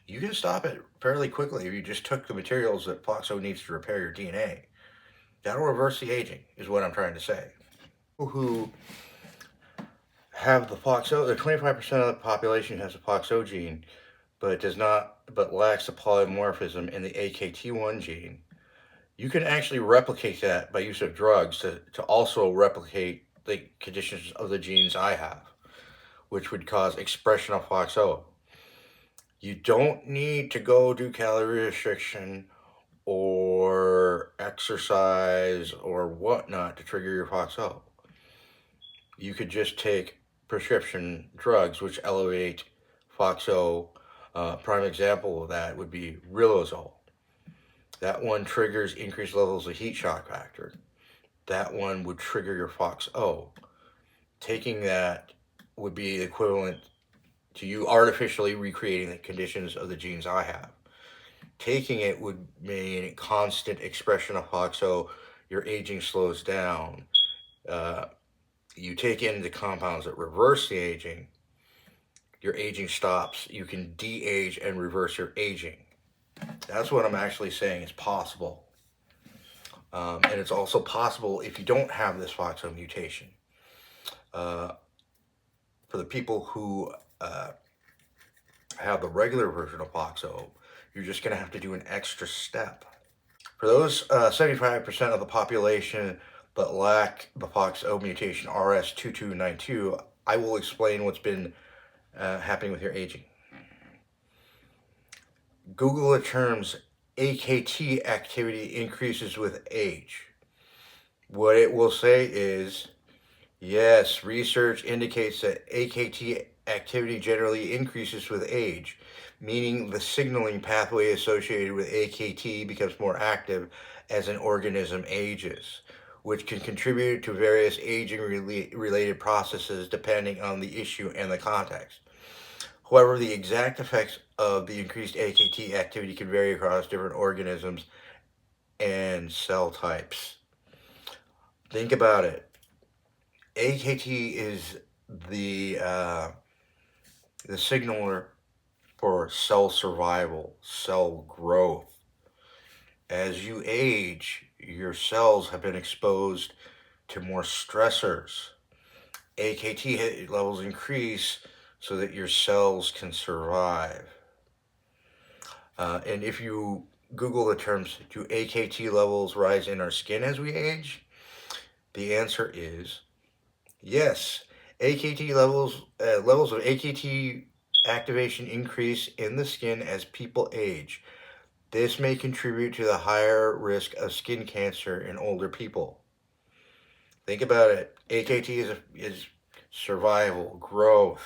You can stop it fairly quickly if you just took the materials that FOXO needs to repair your DNA. That'll reverse the aging, is what I'm trying to say. People who have the FOXO, the 25% of the population has a FOXO gene, but lacks the polymorphism in the AKT1 gene. You can actually replicate that by use of drugs to also replicate the conditions of the genes I have, which would cause expression of FOXO. You don't need to go do calorie restriction or exercise or whatnot to trigger your FOXO. You could just take prescription drugs which elevate FOXO. Prime example of that would be riluzole. That one triggers increased levels of heat shock factor. That one would trigger your FOXO. Taking that would be equivalent to you artificially recreating the conditions of the genes I have. Taking it would mean constant expression of FOXO. Your aging slows down. You take in the compounds that reverse the aging. Your aging stops. You can de-age and reverse your aging. That's what I'm actually saying is possible. And it's also possible if you don't have this FOXO mutation. For the people who have the regular version of FOXO, you're just going to have to do an extra step. For those 75% of the population that lack the FOXO mutation RS2292, I will explain what's been happening with your aging. Google the terms AKT activity increases with age. What it will say is, yes, research indicates that AKT activity generally increases with age, meaning the signaling pathway associated with AKT becomes more active as an organism ages, which can contribute to various aging related processes depending on the issue and the context. However, the exact effects of the increased AKT activity can vary across different organisms and cell types. Think about it. AKT is the signaler for cell survival, cell growth. As you age, your cells have been exposed to more stressors. AKT levels increase so that your cells can survive. And if you Google the terms, do AKT levels rise in our skin as we age? The answer is yes. AKT levels of AKT activation increase in the skin as people age. This may contribute to the higher risk of skin cancer in older people. Think about it. AKT is survival, growth.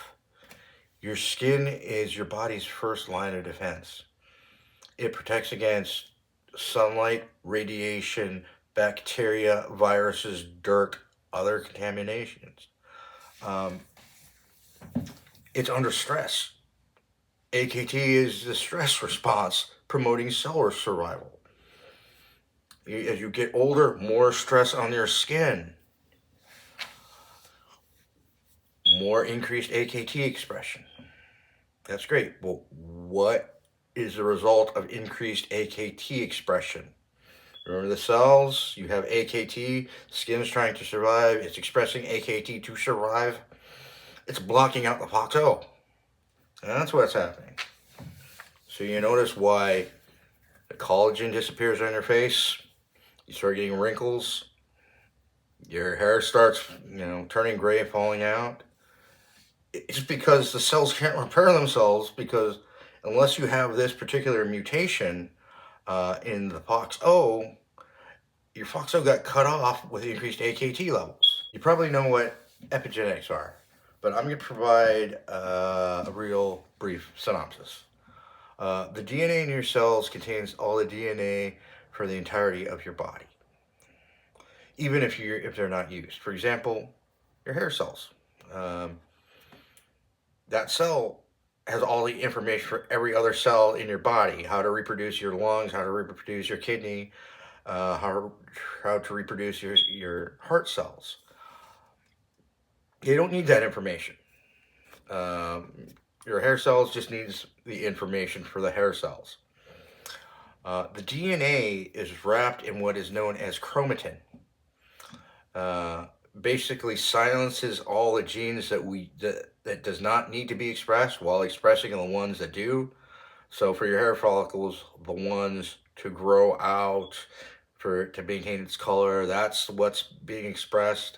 Your skin is your body's first line of defense. It protects against sunlight, radiation, bacteria, viruses, dirt, other contaminations. It's under stress. AKT is the stress response promoting cell survival. As you get older, more stress on your skin, more increased AKT expression. That's great. Well, what is the result of increased AKT expression? Remember the cells? You have AKT, skin's trying to survive, it's expressing AKT to survive. It's blocking out the FoxO. And that's what's happening. So you notice why the collagen disappears on your face, you start getting wrinkles, your hair starts, turning gray and falling out. It's because the cells can't repair themselves, because unless you have this particular mutation in the FoxO, your FoxO got cut off with increased AKT levels. You probably know what epigenetics are, but I'm going to provide a real brief synopsis. The DNA in your cells contains all the DNA for the entirety of your body, even if they're not used. For example, your hair cells. That cell has all the information for every other cell in your body: how to reproduce your lungs, how to reproduce your kidney, how to reproduce your heart cells. You don't need that information. Your hair cells just needs the information for the hair cells. The DNA is wrapped in what is known as chromatin. Basically silences all the genes that does not need to be expressed while expressing the ones that do. So for your hair follicles, the ones to grow out, to maintain its color, that's what's being expressed.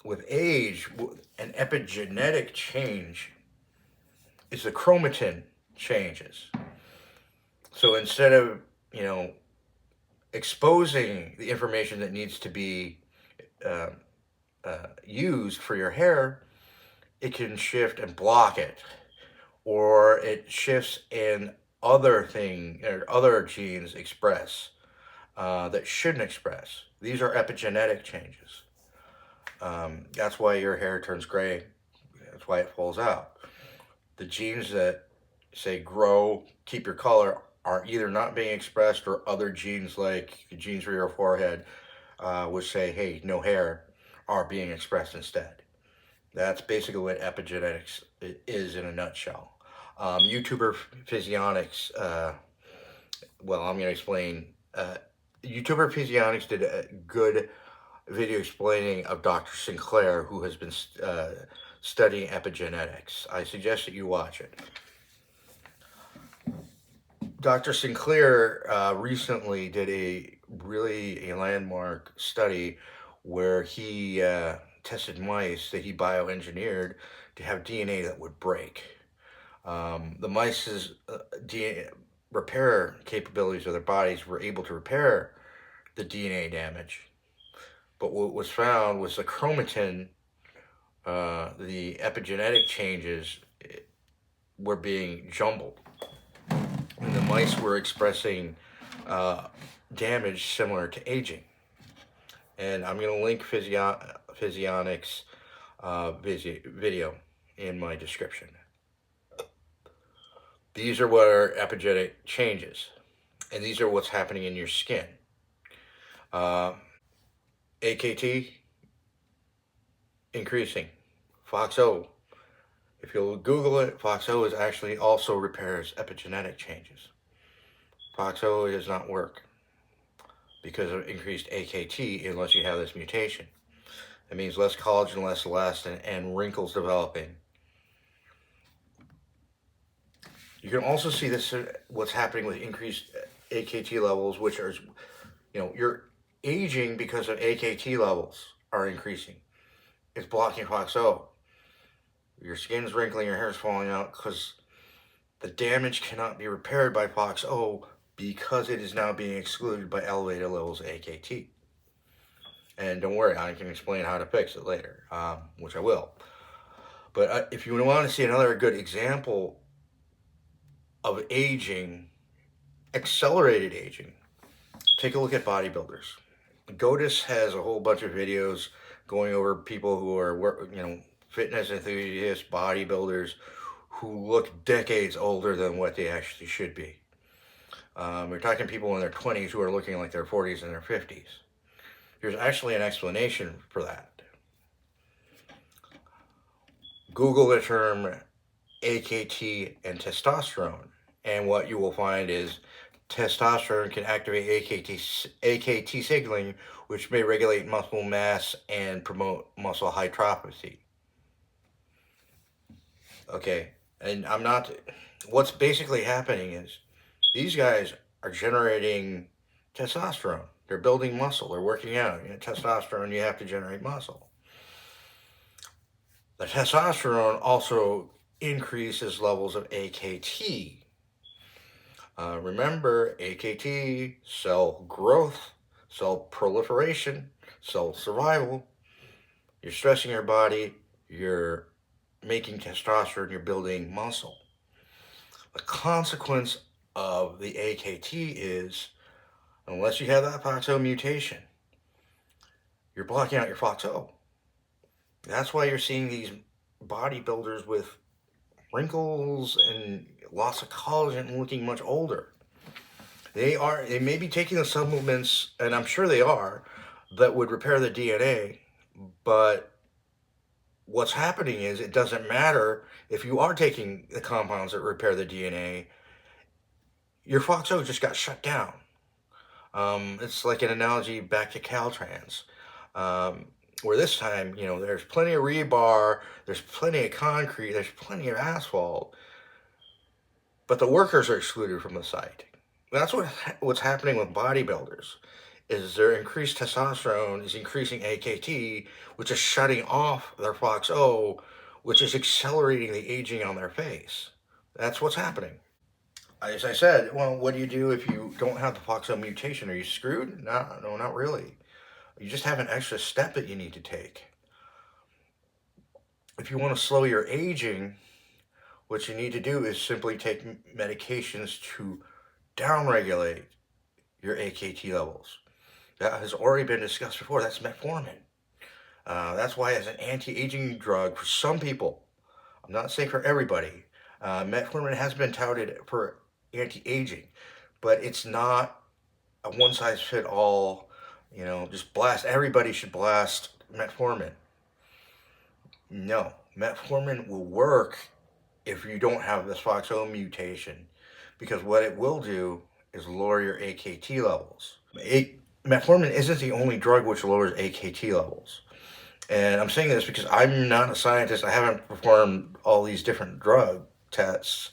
With age, an epigenetic change is the chromatin changes. So instead of, exposing the information that needs to be used for your hair, it can shift and block it, or it shifts in other genes express that shouldn't express. These are epigenetic changes. That's why your hair turns gray. That's why it falls out. The genes that say grow, keep your color, are either not being expressed, or other genes like the genes for your forehead, which say, hey, no hair, are being expressed instead. That's basically what epigenetics is in a nutshell. YouTuber Physionics, I'm going to explain. YouTuber Physionics did a good video explaining of Dr. Sinclair, who has been studying epigenetics. I suggest that you watch it. Dr. Sinclair recently did a landmark study where he tested mice that he bioengineered to have DNA that would break. The mice's DNA repair capabilities of their bodies were able to repair the DNA damage. But what was found was the chromatin the epigenetic changes were being jumbled. And the mice were expressing damage similar to aging. And I'm going to link Physionics video in my description. These are what are epigenetic changes, and these are what's happening in your skin. AKT increasing. FoxO, if you'll Google it, FoxO is actually also repairs epigenetic changes. FoxO does not work because of increased AKT unless you have this mutation. That means less collagen, less elastin, and wrinkles developing. You can also see this, what's happening with increased AKT levels, which are, you're aging because of AKT levels are increasing. It's blocking FoxO. Your skin's wrinkling, your hair's falling out because the damage cannot be repaired by FoxO because it is now being excluded by elevated levels of AKT. And don't worry, I can explain how to fix it later, which I will. But if you want to see another good example of aging, accelerated aging, take a look at bodybuilders. Godis has a whole bunch of videos going over people who are, fitness enthusiasts, bodybuilders, who look decades older than what they actually should be. We're talking people in their 20s who are looking like their 40s and their 50s. There's actually an explanation for that. Google the term AKT and testosterone, and what you will find is testosterone can activate AKT signaling, which may regulate muscle mass and promote muscle hypertrophy. Okay, and what's basically happening is these guys are generating testosterone. They're building muscle. They're working out. Testosterone, you have to generate muscle. The testosterone also increases levels of AKT. Remember, AKT, cell growth, cell proliferation, cell survival. You're stressing your body, you're making testosterone, you're building muscle. The consequence of the AKT is, unless you have that FoxO mutation, you're blocking out your FoxO. That's why you're seeing these bodybuilders with wrinkles and loss of collagen and looking much older. They may be taking the supplements, and I'm sure they are, that would repair the DNA, but what's happening is it doesn't matter if you are taking the compounds that repair the DNA, your FoxO just got shut down. It's like an analogy back to Caltrans, where this time, there's plenty of rebar, there's plenty of concrete, there's plenty of asphalt, but the workers are excluded from the site. That's what's happening with bodybuilders, is their increased testosterone is increasing AKT, which is shutting off their FoxO, which is accelerating the aging on their face. That's what's happening. As I said, well, what do you do if you don't have the FoxO mutation? Are you screwed? No, not really. You just have an extra step that you need to take. If you want to slow your aging, what you need to do is simply take medications to downregulate your AKT levels. That has already been discussed before. That's metformin. That's why as an anti-aging drug for some people, I'm not saying for everybody, metformin has been touted for anti-aging, but it's not a one-size-fit-all, just blast. Everybody should blast metformin. No, metformin will work if you don't have this FoxO mutation, because what it will do is lower your AKT levels. Metformin isn't the only drug which lowers AKT levels. And I'm saying this because I'm not a scientist. I haven't performed all these different drug tests,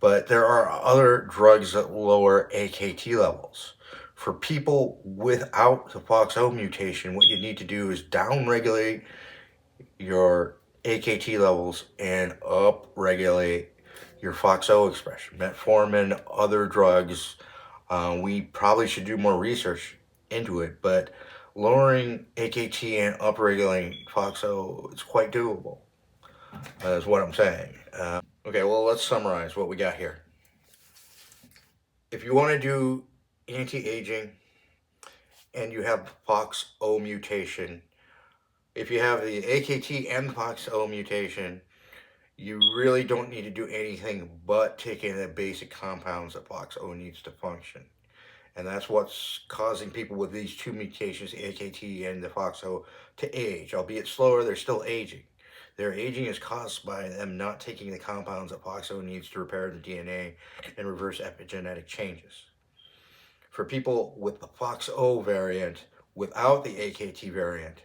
but there are other drugs that lower AKT levels. For people without the FoxO mutation, what you need to do is downregulate your AKT levels and upregulate your FoxO expression. Metformin, other drugs, we probably should do more research into it, but lowering AKT and upregulating FOXO is quite doable, is what I'm saying. Okay, well, let's summarize what we got here. If you want to do anti-aging and you have FOXO mutation, if you have the AKT and FOXO mutation, you really don't need to do anything but take in the basic compounds that FOXO needs to function. And that's what's causing people with these two mutations, the AKT and the FOXO, to age. Albeit slower, they're still aging. Their aging is caused by them not taking the compounds that FOXO needs to repair the DNA and reverse epigenetic changes. For people with the FOXO variant without the AKT variant,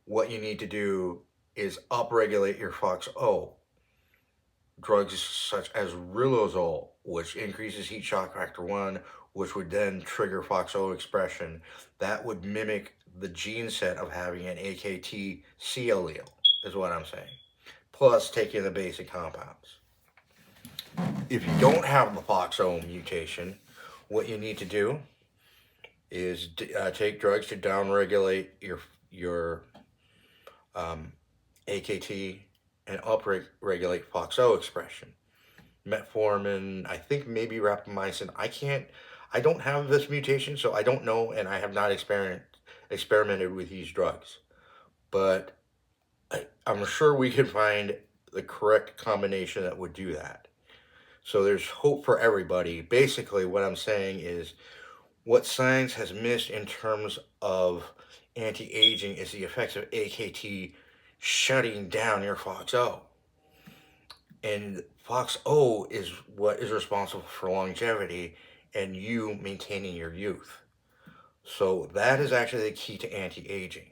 what you need to do is upregulate your FOXO. Drugs such as riluzole, which increases heat shock factor 1, which would then trigger FOXO expression. That would mimic the gene set of having an AKT C allele, is what I'm saying. Plus taking the basic compounds. If you don't have the FOXO mutation, what you need to do is take drugs to downregulate your AKT and upregulate FOXO expression. Metformin, I think maybe rapamycin. I don't have this mutation, so I don't know, and I have not experimented with these drugs. But I'm sure we can find the correct combination that would do that. So there's hope for everybody. Basically, what I'm saying is what science has missed in terms of anti-aging is the effects of AKT shutting down your FOXO. And FOXO is what is responsible for longevity and you maintaining your youth. So that is actually the key to anti-aging.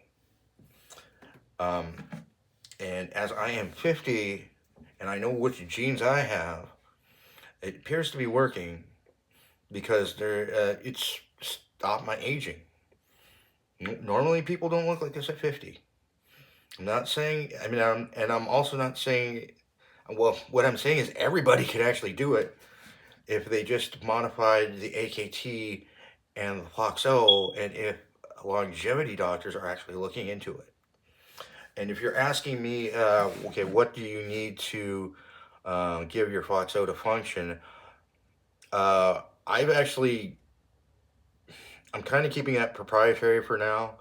And as I am 50 and I know which genes I have, it appears to be working because it's stopped my aging. Normally people don't look like this at 50. I'm not saying, I'm also not saying, well, what I'm saying is everybody could actually do it if they just modified the AKT and the FOXO, and if longevity doctors are actually looking into it. And if you're asking me, okay, what do you need to give your FOXO to function? I'm kind of keeping that proprietary for now.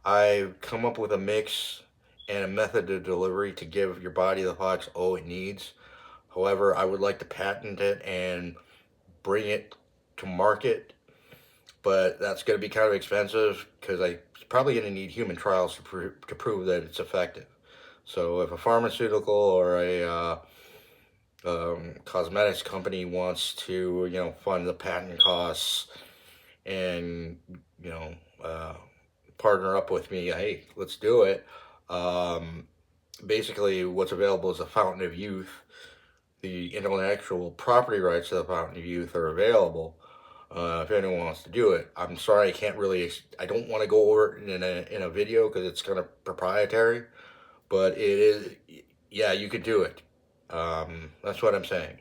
I've come up with a mix and a method of delivery to give your body the FOXO it needs. However, I would like to patent it and bring it to market, but that's going to be kind of expensive because I'm probably going to need human trials to prove that it's effective. So if a pharmaceutical or a cosmetics company wants to, fund the patent costs and, partner up with me, hey, let's do it. Basically, what's available is a fountain of youth. The intellectual property rights to the fountain of youth are available if anyone wants to do it. I'm sorry, I don't want to go over it in a video because it's kind of proprietary, but it is, yeah, you could do it. That's what I'm saying.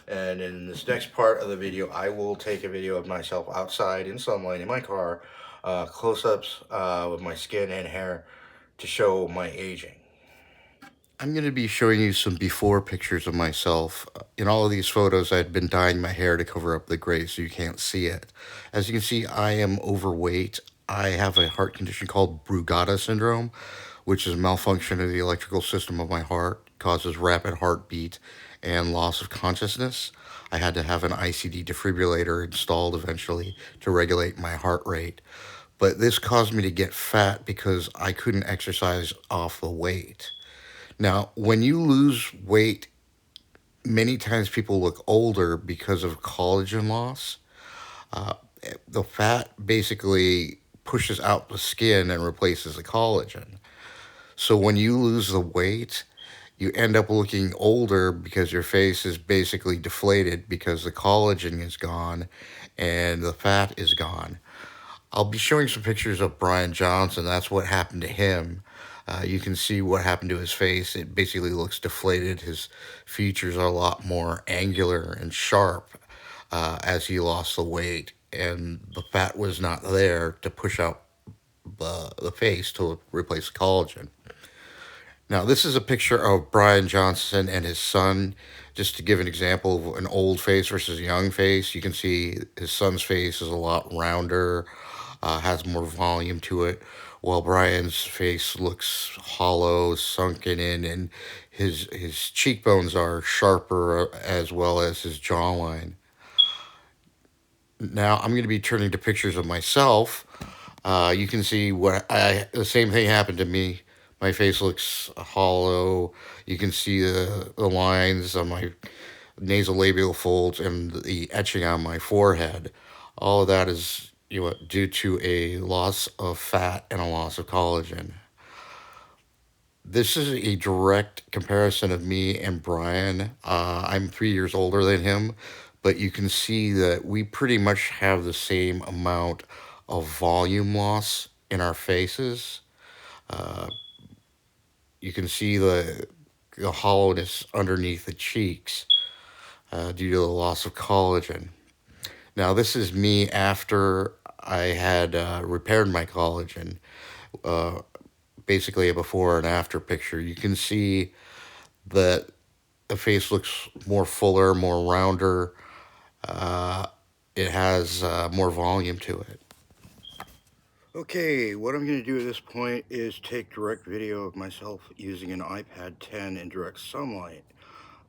And in this next part of the video, I will take a video of myself outside in sunlight in my car, close-ups with my skin and hair to show my aging. I'm going to be showing you some before pictures of myself. In all of these photos, I'd been dyeing my hair to cover up the gray so you can't see it. As you can see, I am overweight. I have a heart condition called Brugada syndrome, which is a malfunction of the electrical system of my heart, causes rapid heartbeat and loss of consciousness. I had to have an ICD defibrillator installed eventually to regulate my heart rate. But this caused me to get fat because I couldn't exercise off the weight. Now, when you lose weight, many times people look older because of collagen loss. The fat basically pushes out the skin and replaces the collagen. So when you lose the weight, you end up looking older because your face is basically deflated because the collagen is gone and the fat is gone. I'll be showing some pictures of Brian Johnson. That's what happened to him. You can see what happened to his face. It basically looks deflated. His features are a lot more angular and sharp as he lost the weight, and the fat was not there to push out the face to replace the collagen. Now, this is a picture of Brian Johnson and his son. Just to give an example of an old face versus a young face, you can see his son's face is a lot rounder, has more volume to it, while Brian's face looks hollow, sunken in, and his cheekbones are sharper as well as his jawline. Now, I'm going to be turning to pictures of myself. You can see the same thing happened to me. My face looks hollow. You can see the lines on my nasolabial folds and the etching on my forehead. All of that is due to a loss of fat and a loss of collagen. This is a direct comparison of me and Brian. I'm 3 years older than him, but you can see that we pretty much have the same amount of volume loss in our faces. Uh, you can see the hollowness underneath the cheeks due to the loss of collagen. Now, this is me after I had repaired my collagen. Uh, Basically, a before and after picture. You can see that the face looks more fuller, more rounder. Uh, it has more volume to it. Okay, what I'm going to do at this point is take direct video of myself using an iPad 10 in direct sunlight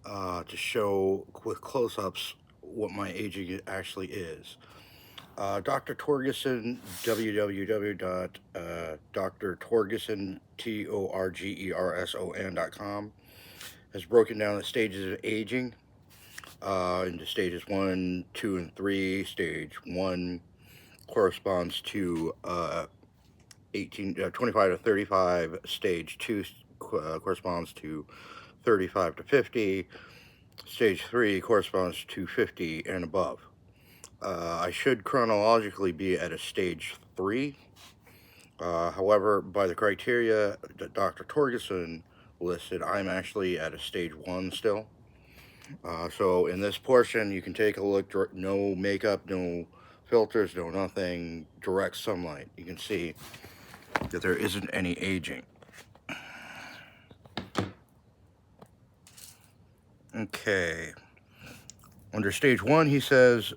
to show with close-ups what my aging actually is. Dr. Torgerson, www.drtorgerson, torgerson.com, has broken down the stages of aging into stages 1, 2, and 3. Stage 1 corresponds to 25 to 35. Stage 2 corresponds to 35 to 50. Stage 3 corresponds to 50 and above. I should chronologically be at a stage 3. However, by the criteria that Dr. Torgerson listed, I'm actually at a stage 1 still. So in this portion, you can take a look, no makeup, no filters, no nothing, direct sunlight. You can see that there isn't any aging. Okay. Under stage 1, he says,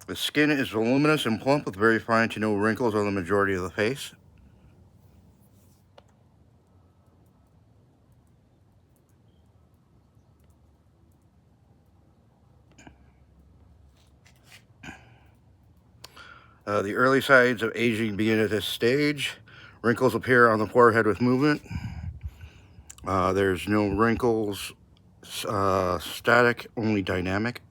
the skin is voluminous and plump with very fine to no wrinkles on the majority of the face. The early signs of aging begin at this stage. Wrinkles appear on the forehead with movement. There's no wrinkles, static, only dynamic.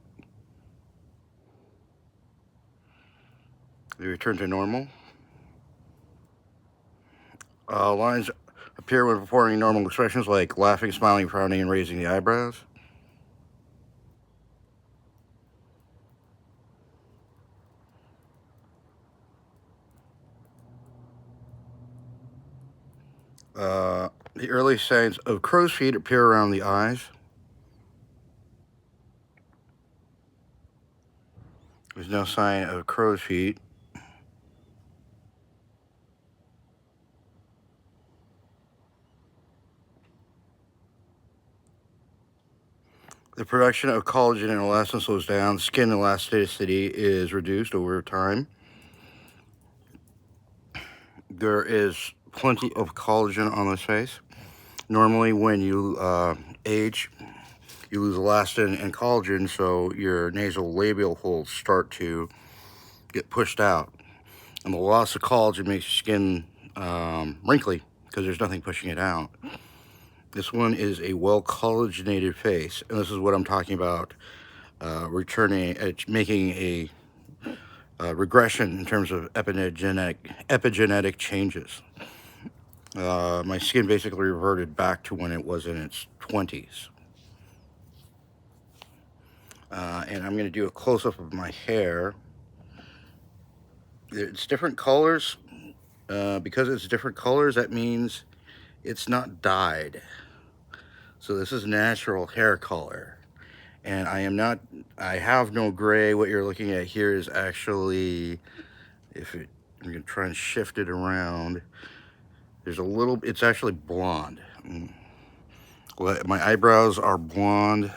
They return to normal. Lines appear when performing normal expressions like laughing, smiling, frowning, and raising the eyebrows. The early signs of crow's feet appear around the eyes. There's no sign of crow's feet. The production of collagen and elastin slows down. Skin elasticity is reduced over time. There is plenty of collagen on this face. Normally, when you age, you lose elastin and collagen, so your nasal labial folds start to get pushed out. And the loss of collagen makes your skin wrinkly because there's nothing pushing it out. This one is a well collagenated face, and this is what I'm talking about, making a regression in terms of epigenetic changes. My skin basically reverted back to when it was in its 20s. And I'm going to do a close-up of my hair. It's different colors. Because it's different colors, that means it's not dyed. So this is natural hair color. And I have no gray. What you're looking at here is actually, if it I'm going to try and shift it around. There's a little, it's actually blonde. Well, my eyebrows are blonde,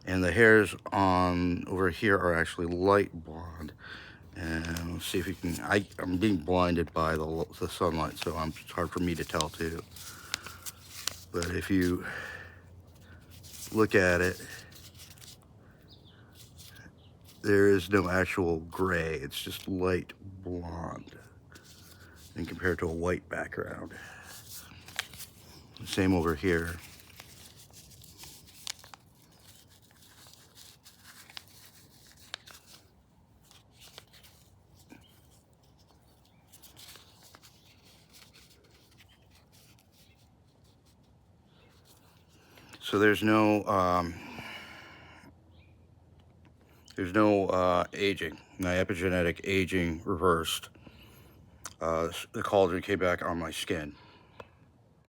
and the hairs on over here are actually light blonde. And let's see if you can, I'm being blinded by the sunlight, so it's hard for me to tell too. But if you look at it, there is no actual gray, it's just light blonde, and compared to a white background. Same over here. So there's no aging. My epigenetic aging reversed. The collagen came back on my skin.